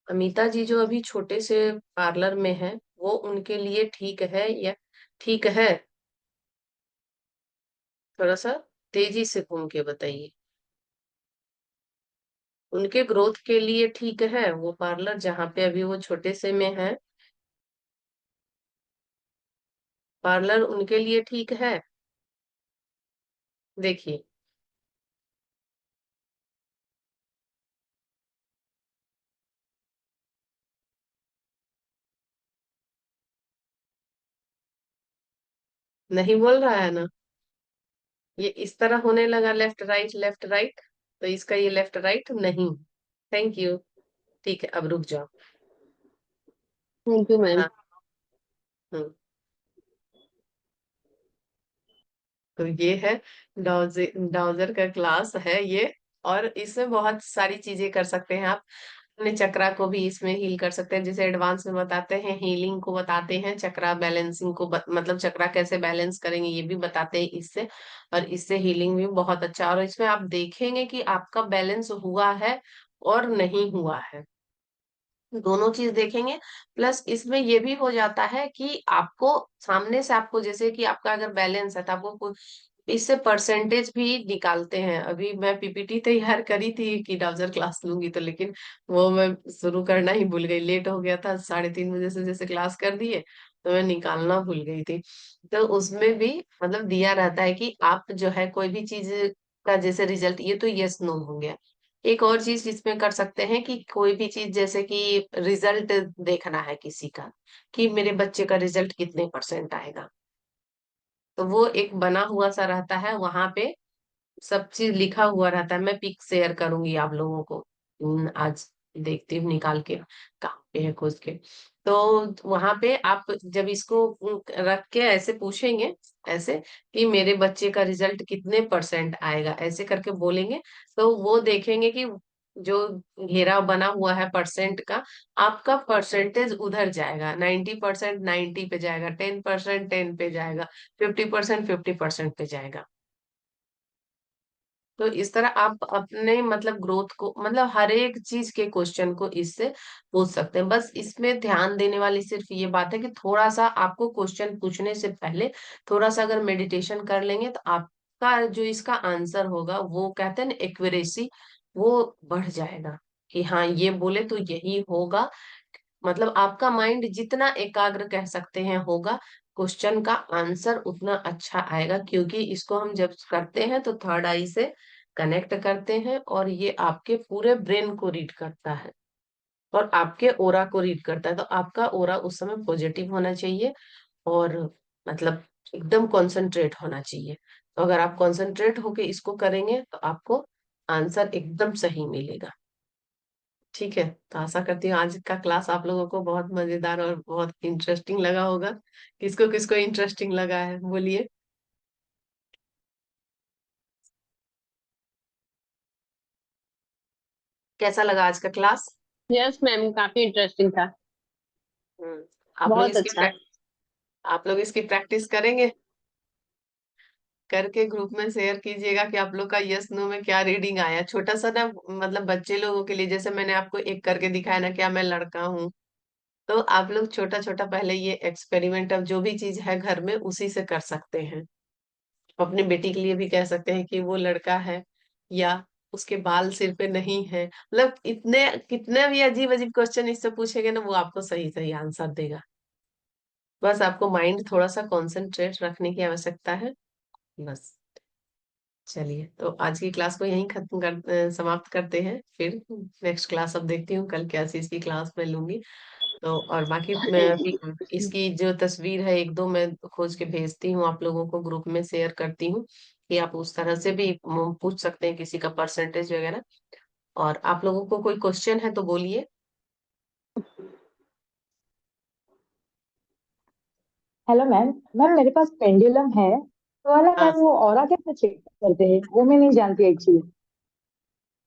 अमिता जी जो अभी छोटे से पार्लर में है वो उनके लिए ठीक है या ठीक है? थोड़ा सा तेजी से घूम के बताइए। उनके ग्रोथ के लिए ठीक है वो पार्लर जहाँ पे अभी वो छोटे से में है? पार्लर उनके लिए ठीक है? देखिए, नहीं बोल रहा है ना। ये इस तरह होने लगा, लेफ्ट राइट लेफ्ट राइट, तो इसका ये लेफ्ट राइट नहीं। Thank you. ठीक है, अब रुक जाओ। Thank you ma'am. हाँ। हम्म। तो ये है डाउजर, डाउजर का क्लास है ये। और इसमें बहुत सारी चीजें कर सकते हैं आप। अपने चक्रा को भी इसमें हील कर सकते हैं, जैसे एडवांस में बताते हैं, हीलिंग को बताते हैं, चक्रा बैलेंसिंग को मतलब चक्रा कैसे बैलेंस करेंगे ये भी बताते हैं इससे। और इससे हीलिंग भी बहुत अच्छा, और इसमें आप देखेंगे कि आपका बैलेंस हुआ है और नहीं हुआ है, दोनों चीज देखेंगे। प्लस इसमें ये भी हो जाता है कि आपको सामने से, आपको जैसे कि आपका अगर बैलेंस है तो आपको इससे परसेंटेज भी निकालते हैं। अभी मैं पीपीटी तैयार करी थी कि डाउजर क्लास लूंगी तो, लेकिन वो मैं शुरू करना ही भूल गई, लेट हो गया था, 3:30 बजे से जैसे क्लास कर दिए तो मैं निकालना भूल गई थी। तो उसमें भी मतलब दिया रहता है कि आप जो है कोई भी चीज का जैसे रिजल्ट, ये तो यस नो हो गया। एक और चीज इसमें कर सकते हैं कि कोई भी चीज जैसे कि रिजल्ट देखना है किसी का, कि मेरे बच्चे का रिजल्ट कितने परसेंट आएगा, तो वो एक बना हुआ सा रहता है, वहां पे सब चीज लिखा हुआ रहता है। मैं पिक शेयर करूंगी आप लोगों को, आज देखती हूँ निकाल के, कहाँ पे है खोज के। तो वहां पे आप जब इसको रख के ऐसे पूछेंगे, ऐसे कि मेरे बच्चे का रिजल्ट कितने परसेंट आएगा, ऐसे करके बोलेंगे, तो वो देखेंगे कि जो घेरा बना हुआ है परसेंट का, आपका परसेंटेज उधर जाएगा, 90% 90 पे जाएगा, 10% 10 पे जाएगा, 50% 50% पे जाएगा। तो इस तरह आप अपने मतलब ग्रोथ को, मतलब हर एक चीज के क्वेश्चन को इससे पूछ सकते हैं। बस इसमें ध्यान देने वाली सिर्फ ये बात है कि थोड़ा सा आपको क्वेश्चन पूछने से पहले थोड़ा सा अगर मेडिटेशन कर लेंगे तो आपका जो इसका आंसर होगा, वो कहते हैं ना एक्यूरेसी, वो बढ़ जाएगा कि हाँ ये बोले तो यही होगा। मतलब आपका माइंड जितना एकाग्र कह सकते हैं होगा, क्वेश्चन का आंसर उतना अच्छा आएगा, क्योंकि इसको हम जब करते हैं तो थर्ड आई से कनेक्ट करते हैं, और ये आपके पूरे ब्रेन को रीड करता है और आपके ओरा को रीड करता है। तो आपका ओरा उस समय पॉजिटिव होना चाहिए, और मतलब एकदम कंसंट्रेट होना चाहिए। तो अगर आप कंसंट्रेट होके इसको करेंगे तो आपको आंसर एकदम सही मिलेगा। ठीक है, तो आशा करती हूँ आज का क्लास आप लोगों को बहुत मजेदार और बहुत इंटरेस्टिंग लगा होगा। किसको किसको इंटरेस्टिंग लगा है बोलिए। कैसा लगा आज का क्लास? यस मैम, काफी इंटरेस्टिंग था। हम्म, आप लोग बहुत इसकी अच्छा। आप लोग इसकी प्रैक्टिस करेंगे, करके ग्रुप में शेयर कीजिएगा कि आप लोग का यस नो में क्या रीडिंग आया, छोटा सा ना, मतलब बच्चे लोगों के लिए, जैसे मैंने आपको एक करके दिखाया ना, क्या मैं लड़का हूँ। तो आप लोग छोटा छोटा पहले ये एक्सपेरिमेंट, अब जो भी चीज है घर में उसी से कर सकते हैं। अपनी बेटी के लिए भी कह सकते हैं कि वो लड़का है, या उसके बाल सिर पे नहीं है, मतलब इतने कितने भी अजीब अजीब क्वेश्चन इससे पूछेंगे ना, वो आपको सही सही आंसर देगा। बस आपको माइंड थोड़ा सा कंसंट्रेट रखने की आवश्यकता है, बस। चलिए, तो आज की क्लास को यहीं खत्म समाप्त करते हैं। फिर नेक्स्ट क्लास अब देखती हूँ कल क्या चीज की क्लास मैं लूंगी। तो और बाकी मैं अभी इसकी जो तस्वीर है एक दो मैं खोज के भेजती हूँ आप लोगों को, ग्रुप में शेयर करती हूँ, कि आप उस तरह से भी पूछ सकते हैं किसी का परसेंटेज वगैरह। और आप लोगों को कोई क्वेश्चन है तो बोलिए। Hello ma'am. मैम मेरे पास पेंडुलम है, तो वाला हाँ मैम वो ऑरा कैसे चेक करते हैं, वो मैं नहीं जानती एक्चुअली।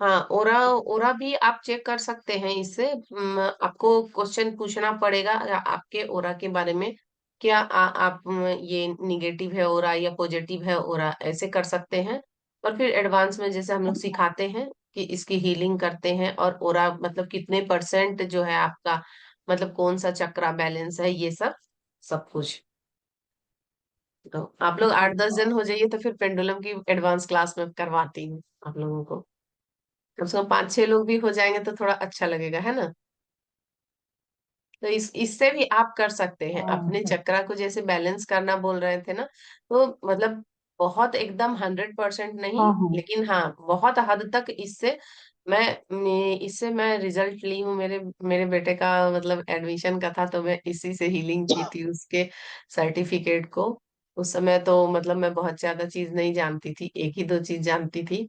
हाँ, ओरा ओरा भी आप चेक कर सकते हैं इससे। आपको क्वेश्चन पूछना पड़ेगा आपके ओरा के बारे में, क्या आप ये निगेटिव है ओरा या पॉजिटिव है ओरा, ऐसे कर सकते हैं। और फिर एडवांस में जैसे हम लोग सिखाते हैं कि इसकी हीलिंग करते हैं, और ओरा मतलब कितने परसेंट जो है आपका, मतलब कौन सा चक्रा बैलेंस है, ये सब सब कुछ। तो आप लोग अच्छा 8-10 जन हो जाइए तो फिर पेंडुलम की एडवांस क्लास में करवाती हूँ आप लोगों को। कम से कम 5-6 लोग भी हो जाएंगे तो थोड़ा अच्छा लगेगा, है ना। तो इससे भी आप कर सकते हैं अपने हाँ चक्रा को, जैसे बैलेंस करना बोल रहे थे ना, तो मतलब बहुत एकदम 100% नहीं, हाँ हाँ। लेकिन हाँ बहुत हद तक इससे इससे मैं रिजल्ट ली हूँ। मेरे मेरे बेटे का मतलब एडमिशन का था, तो मैं इसी से हीलिंग की थी उसके सर्टिफिकेट को। उस समय तो मतलब मैं बहुत ज्यादा चीज नहीं जानती थी, एक ही दो चीज जानती थी।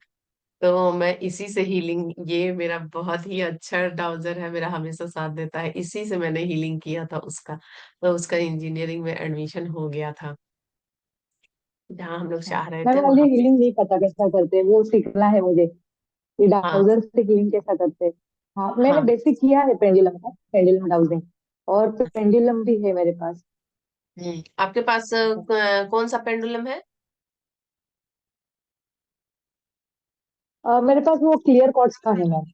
तो मैं इसी से हीलिंग, ये मेरा बहुत ही अच्छा ट्राउजर है, मेरा हमेशा साथ देता है, इसी से मैंने हीलिंग किया था उसका। तो उसका इंजीनियरिंग में एडमिशन हो गया था, जहाँ हम लोग अच्छा चाह रहे थे मैम, मुझे वहां पे। हीलिंग नहीं पता कैसा करते हैं, वो सीखना है मुझे। ये हाँ। डाउजर से हीलिंग कैसा करते हैं। हाँ, मैंने हाँ। बेसिक किया है पेंडुलम का, पेंडुलम डाउजिंग, और पेंडुलम भी है मेरे पास। आपके पास कौन सा पेंडुलम है? मेरे पास वो क्लियर कॉर्ड्स का है मैम।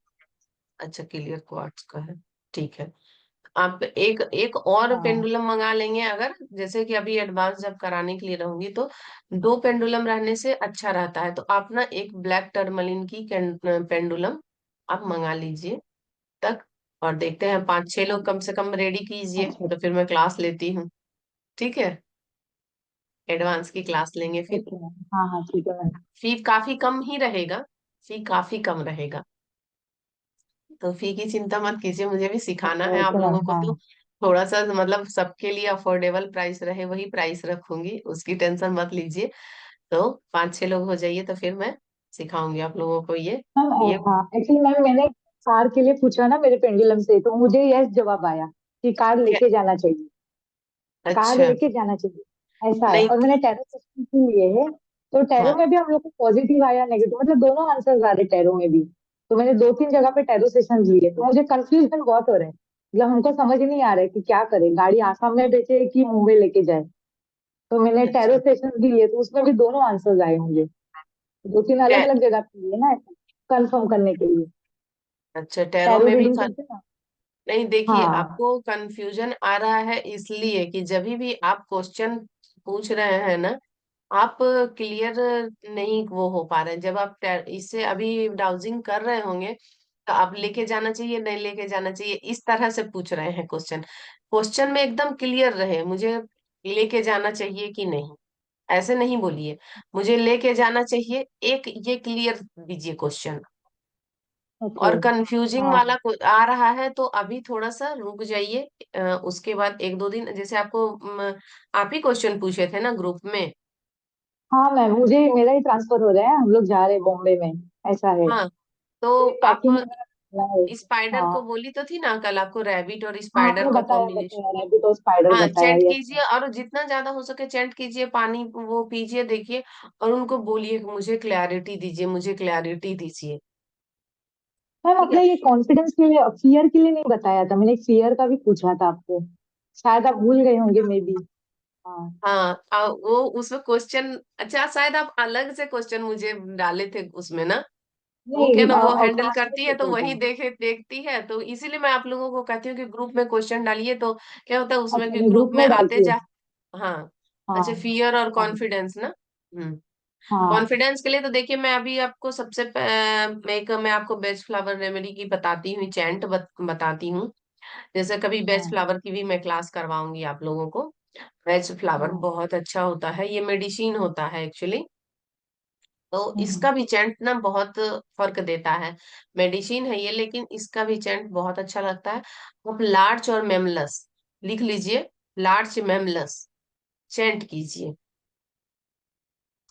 अच्छा, क्लियर क्वार्ट्ज का है। ठीक है। आप एक एक और हाँ। पेंडुलम मंगा लेंगे, अगर जैसे कि अभी एडवांस जब कराने के लिए रहूंगी तो दो पेंडुलम रहने से अच्छा रहता है। तो आप ना एक ब्लैक टर्मलिन की पेंडुलम आप मंगा लीजिए तक। और देखते हैं, 5-6 लोग कम से कम रेडी कीजिए, अच्छा तो अच्छा। फिर मैं क्लास लेती हूँ। ठीक है, एडवांस की क्लास लेंगे फिर। ओके मैम, हाँ हाँ ठीक है मैम। फी काफी कम ही रहेगा, फी काफी कम रहेगा। तो फी की चिंता मत कीजिए, मुझे भी सिखाना ओके है आप ओके मैम, लोगों को। हाँ। तो थोड़ा सा मतलब सबके लिए अफोर्डेबल प्राइस रहे वही प्राइस रखूंगी, उसकी टेंशन मत लीजिए। तो 5-6 लोग हो जाइए तो फिर मैं सिखाऊंगी आप लोगों को मैम ये। हाँ, एक्चुअली मैम मैंने कार के लिए पूछा ना मेरे पेंडुलम से, तो मुझे यस जवाब आया कि कार क्या? लेके जाना चाहिए। कार अच्छा। लेके जाना चाहिए ऐसा है। नहीं। और मैंने टैरो सेक्शन भी लिए है, तो टैरो हाँ। में भी हम लोग को पॉजिटिव आया नेगेटिव, मतलब दोनों आंसर आ रहे टैरो में भी। तो मैंने 2-3 जगह पे टैरो सेशन लिए, तो मुझे कंफ्यूजन बहुत हो रहा है, मतलब हमको समझ नहीं आ रहा है कि क्या करें, गाड़ी आसाम में बेचे कि मुंबई लेके जाए। तो मैंने टैरो अच्छा। सेशन भी लिए, तो उसमें भी दोनों आंसर्स आए मुझे, 2-3 अलग अलग जगह पे लिए ना, कंफर्म करने के लिए। अच्छा, टैरो टैरो में भी रीडिंग करते हैं ना। नहीं, देखिए, हाँ। आपको कंफ्यूजन आ रहा है इसलिए कि जब भी आप क्वेश्चन पूछ रहे हैं ना, आप क्लियर नहीं वो हो पा रहे हैं। जब आप इससे अभी डाउजिंग कर रहे होंगे तो आप लेके जाना चाहिए नहीं लेके जाना चाहिए इस तरह से पूछ रहे हैं क्वेश्चन। क्वेश्चन में एकदम क्लियर रहे, मुझे लेके जाना चाहिए कि नहीं, ऐसे नहीं बोलिए। मुझे लेके जाना चाहिए, एक ये क्लियर दीजिए क्वेश्चन। ओके। और कंफ्यूजिंग हाँ वाला आ रहा है तो अभी थोड़ा सा रुक जाइए। उसके बाद 1-2 दिन, जैसे आपको आप ही क्वेश्चन पूछे थे ना ग्रुप में। हाँ मैम, मुझे मेरा ही ट्रांसफर हो रहा है, हम लोग जा रहे हैं बॉम्बे में, ऐसा है। हाँ, तो तो आप पैकिंग वगैरह करना है। स्पाइडर को हाँ बोली तो थी ना कल आपको, रैबिट और हाँ, स्पाइडर आपने का बताया कॉम्बिनेशन। बताया, रैबिट और स्पाइडर हाँ, बताया, चैंट यस मैम। कीजिए और जितना ज्यादा हो सके चैंट कीजिए, पानी वो पीजिए, देखिए। और उनको बोलिए कि मुझे क्लैरिटी दीजिए, मुझे क्लैरिटी दीजिए। मैम ठीक अपना है। ये कॉन्फिडेंस के लिए, फियर के लिए नहीं बताया था, मैंने एक फियर का भी पूछा था आपको, शायद आप भूल गए होंगे मे बी। हाँ। हाँ, वो उसमें क्वेश्चन, अच्छा शायद आप अलग से क्वेश्चन मुझे डाले थे उसमें ना। वो क्या नहीं, ना, वो और हैंडल क्लास में करती है तो पूछा वही था। देखती है, तो इसीलिए मैं आप लोगों को कहती हूँ कि ग्रुप में क्वेश्चन डालिए, तो क्या होता है उसमें अच्छा, कि मैं ग्रुप ग्रुप में में आते डालती हूँ। जा। हाँ। हाँ अच्छा, फियर और हाँ कॉन्फिडेंस ना। हाँ कॉन्फिडेंस के लिए तो देखिए, मैं अभी आपको मैं आपको बेस्ट फ्लावर रेमेडी की बताती हूँ, चैंट बताती हूँ। जैसे कभी बेस्ट हाँ फ्लावर की भी मैं क्लास करवाऊंगी आप लोगों को। बेस्ट फ्लावर हाँ। बहुत अच्छा होता है, ये मेडिसिन होता है एक्चुअली। तो हम्म। इसका भी चैंट ना बहुत फर्क देता है। मेडिसिन है ये, लेकिन इसका भी चैंट बहुत अच्छा लगता है। आप लार्च और मेमलस लिख लीजिए, लार्च मेमलस चैंट कीजिए।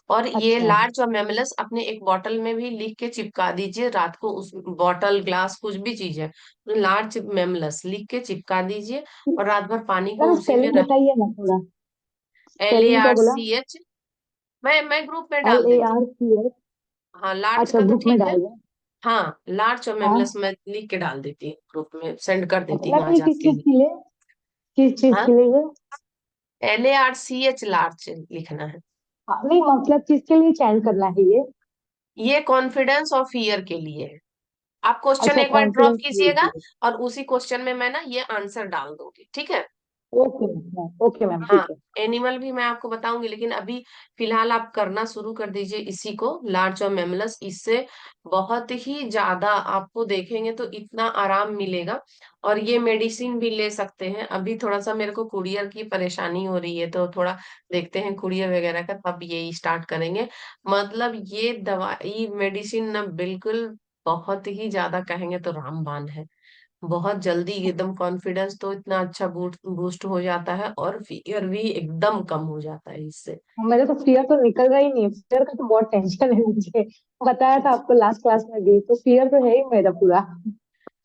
और ये अच्छा लार्ज और मेमलस अपने एक बॉटल में भी लिख के चिपका दीजिए, रात को उस बॉटल ग्लास कुछ भी चीज है, तो लार्ज मेमलस लिख के चिपका दीजिए। और रात भर पानी को सर, उसी में स्पेलिंग रख। बताइए ना थोड़ा, एल ए स्पेलिंग क्या आर बोला? सी एच मैं ग्रुप में एल डाल ए देती आर सी एच हूँ। हाँ, लार्ज अच्छा, का तो ग्रुप में ठीक है। डाल दें। हाँ, लार्ज और मेमलस हाँ। मैं लिख के डाल देती हूँ, ग्रुप में सेंड कर अच्छा देती हूँ मैम, ये आज किस आपके चीज लिए। के लिए, किस चीज हाँ, के लिए ये? LARCH लार्ज लिखना है। हाँ, नहीं मतलब किसके लिए चैन करना है ये? ये कॉन्फिडेंस और फियर के लिए है। आप क्वेश्चन अच्छा, एक बार ड्रॉप कॉन्फिडेंस के कीजिएगा, लिए। और उसी क्वेश्चन में मैं ना ये आंसर डाल दूंगी, ठीक है। ओके मैम, ओके मैम, हाँ, ठीक है। एनिमल भी मैं आपको बताऊंगी, लेकिन अभी फिलहाल आप करना शुरू कर दीजिए इसी को, लार्ज और मेमलस। इससे बहुत ही ज्यादा आपको देखेंगे तो इतना आराम मिलेगा। और ये मेडिसिन भी ले सकते हैं। अभी थोड़ा सा मेरे को कुरियर की परेशानी हो रही है, तो थोड़ा देखते हैं कुरियर वगैरह का, तब ये स्टार्ट करेंगे। मतलब ये दवाई मेडिसिन ना बिल्कुल बहुत ही ज्यादा कहेंगे तो रामबाण है। बहुत जल्दी एकदम कॉन्फिडेंस तो इतना अच्छा बूस्ट बूस्ट हो जाता है, और फियर भी एकदम कम हो जाता है इससे। मेरे तो फियर तो निकल रहा ही नहीं, फियर का तो बहुत टेंशन है मुझे, बताया था आपको लास्ट क्लास में भी, तो फियर तो है ही मेरा पूरा।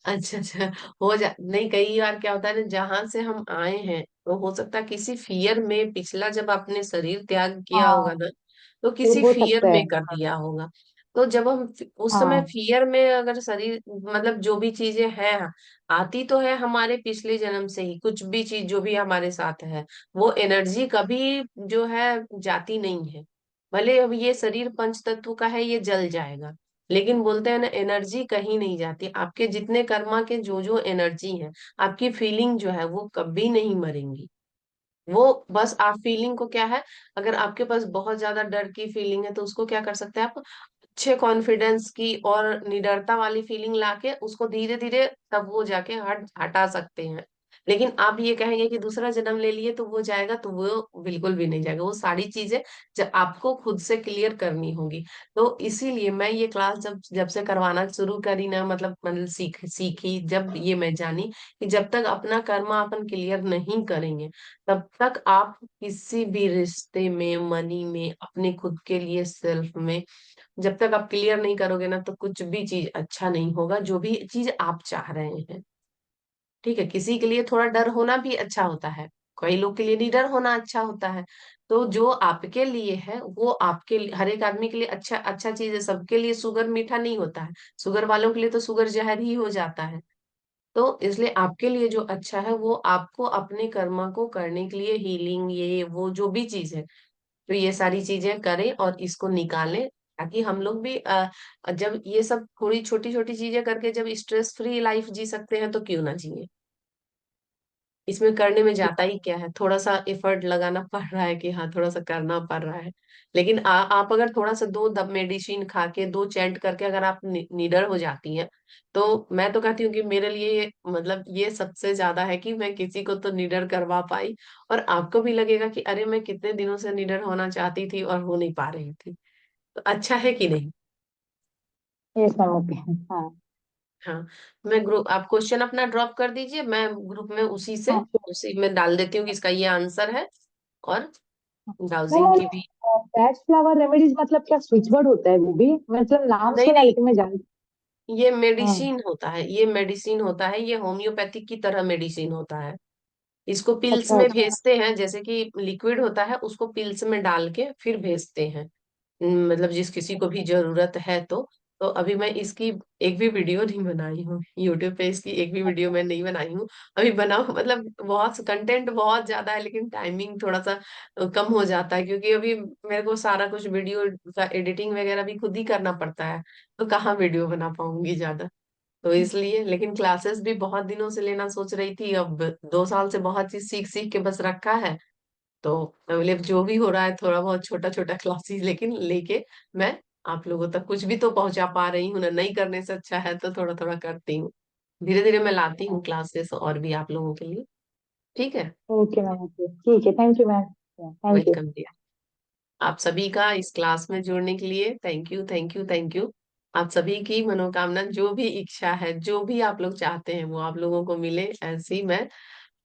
अच्छा अच्छा। हो जा नहीं, कई बार क्या होता है ना, जहां से हम आए हैं तो हो सकता है किसी फियर में पिछला जब आपने शरीर त्याग किया होगा हाँ, ना, तो तो किसी हो फियर सकता है। में कर दिया होगा। तो जब हम उस समय हाँ फियर में अगर शरीर मतलब जो भी चीजें हैं आती तो है हमारे पिछले जन्म से ही, कुछ भी चीज जो भी हमारे साथ है वो एनर्जी कभी जो है जाती नहीं है। भले अब ये शरीर पंच तत्व का है, ये जल जाएगा, लेकिन बोलते हैं ना एनर्जी कहीं नहीं जाती। आपके जितने कर्मा के जो जो एनर्जी है, आपकी फीलिंग जो है वो कभी नहीं मरेंगी। वो बस आप फीलिंग को क्या है, अगर आपके पास बहुत ज्यादा डर की फीलिंग है तो उसको क्या कर सकते हैं आप, अच्छे कॉन्फिडेंस की और निडरता वाली फीलिंग लाके उसको धीरे धीरे तब वो जाके हटा सकते हैं। लेकिन आप ये कहेंगे कि दूसरा जन्म ले लिए तो वो जाएगा, तो वो बिल्कुल भी नहीं जाएगा। वो सारी चीजें जब आपको खुद से क्लियर करनी होगी। तो इसीलिए मैं ये क्लास जब जब से करवाना शुरू करी ना, मतलब सीखी जब ये मैं जानी कि जब तक अपना कर्मा अपन क्लियर नहीं करेंगे तब तक आप किसी भी रिश्ते में, मनी में, अपने खुद के लिए सेल्फ में, जब तक आप क्लियर नहीं करोगे ना तो कुछ भी चीज अच्छा नहीं होगा, जो भी चीज आप चाह रहे हैं। ठीक है, किसी के लिए थोड़ा डर होना भी अच्छा होता है, कई लोग के लिए निडर होना अच्छा होता है। तो जो आपके लिए है वो आपके लिए, हर एक आदमी के लिए अच्छा अच्छा चीज है। सबके लिए शुगर मीठा नहीं होता है, शुगर वालों के लिए तो शुगर जहर ही हो जाता है। तो इसलिए आपके लिए जो अच्छा है वो आपको अपने कर्मा को करने के लिए हीलिंग ये वो जो भी चीज है, तो ये सारी चीजें करें और इसको निकालें, ताकि हम लोग भी जब ये सब थोड़ी छोटी छोटी चीजें करके जब स्ट्रेस फ्री लाइफ जी सकते हैं तो क्यों ना जिए। इसमें करने में जाता ही क्या है, थोड़ा सा एफर्ट लगाना पड़ रहा है कि हाँ थोड़ा सा करना पड़ रहा है। लेकिन आप अगर थोड़ा सा दो दब मेडिसिन खा के दो चैंट करके अगर आप निडर हो जाती हैं, तो मैं तो कहती हूँ कि मेरे लिए मतलब ये सबसे ज्यादा है कि मैं किसी को तो निडर करवा पाई, और आपको भी लगेगा कि अरे मैं कितने दिनों से निडर होना चाहती थी और हो नहीं पा रही थी। तो अच्छा है कि नहीं। ये समझ गए। हाँ हाँ, मैं ग्रुप, आप क्वेश्चन अपना ड्रॉप कर दीजिए, मैं ग्रुप में हाँ sure। उसी में डाल देती हूँ कि इसका ये आंसर है। और मैम ब्राउजिंग और की भी। पैच फ्लावर रेमेडीज मतलब क्या स्विच वर्ड होता है वो भी, मतलब नाम नहीं सुना नहीं, लेकिन मैं जान। ये हाँ मेडिसिन होता है, ये मेडिसिन होता है, ये होम्योपैथिक की तरह मेडिसिन होता है। इसको पिल्स अच्छा में अच्छा। भेजते हैं, जैसे कि लिक्विड होता है उसको पिल्स में डाल के फिर भेजते हैं। मतलब जिस किसी को भी जरूरत है तो अभी मैं इसकी एक भी वीडियो नहीं बनाई हूँ यूट्यूब पे, इसकी एक भी वीडियो मैं नहीं बनाई हूँ। अभी बनाऊँ, मतलब बहुत कंटेंट बहुत ज्यादा है लेकिन टाइमिंग थोड़ा सा कम हो जाता है, क्योंकि अभी मेरे को सारा कुछ वीडियो का एडिटिंग वगैरह भी खुद ही करना पड़ता है। तो कहाँ वीडियो बना पाऊंगी ज्यादा। तो इसलिए, लेकिन क्लासेस भी बहुत दिनों से लेना सोच रही थी, अब 2 साल से बहुत चीज सीख सीख के बस रखा है। तो मतलब जो भी हो रहा है थोड़ा बहुत छोटा छोटा क्लासेस लेकिन लेके मैं आप लोगों तक कुछ भी तो पहुंचा पा रही हूँ ना। नहीं करने से अच्छा है तो थोड़ा थोड़ा करती हूँ, धीरे धीरे मैं लाती हूँ क्लासेस और भी आप लोगों के लिए। ठीक है। ओके मैम, ओके ठीक है, thank you ma'am, thank you. Welcome दिया। आप सभी का इस क्लास में जुड़ने के लिए thank you thank you thank you. आप सभी की मनोकामना, जो भी इच्छा है, जो भी आप लोग चाहते हैं वो आप लोगों को मिले, ऐसी मैं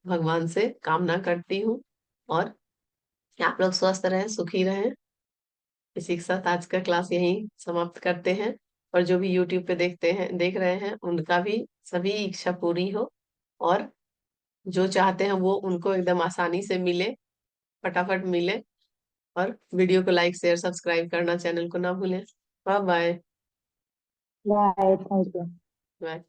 भगवान से कामना करती हूँ। और आप लोग स्वस्थ रहें, सुखी रहें। इसी के साथ आज का क्लास यहीं समाप्त करते हैं। और जो भी यूट्यूब पे देख रहे हैं उनका भी सभी इच्छा पूरी हो, और जो चाहते हैं वो उनको एकदम आसानी से मिले, फटाफट मिले। और वीडियो को लाइक शेयर सब्सक्राइब करना चैनल को ना भूलें। Bye bye. Bye, thank you. Bye.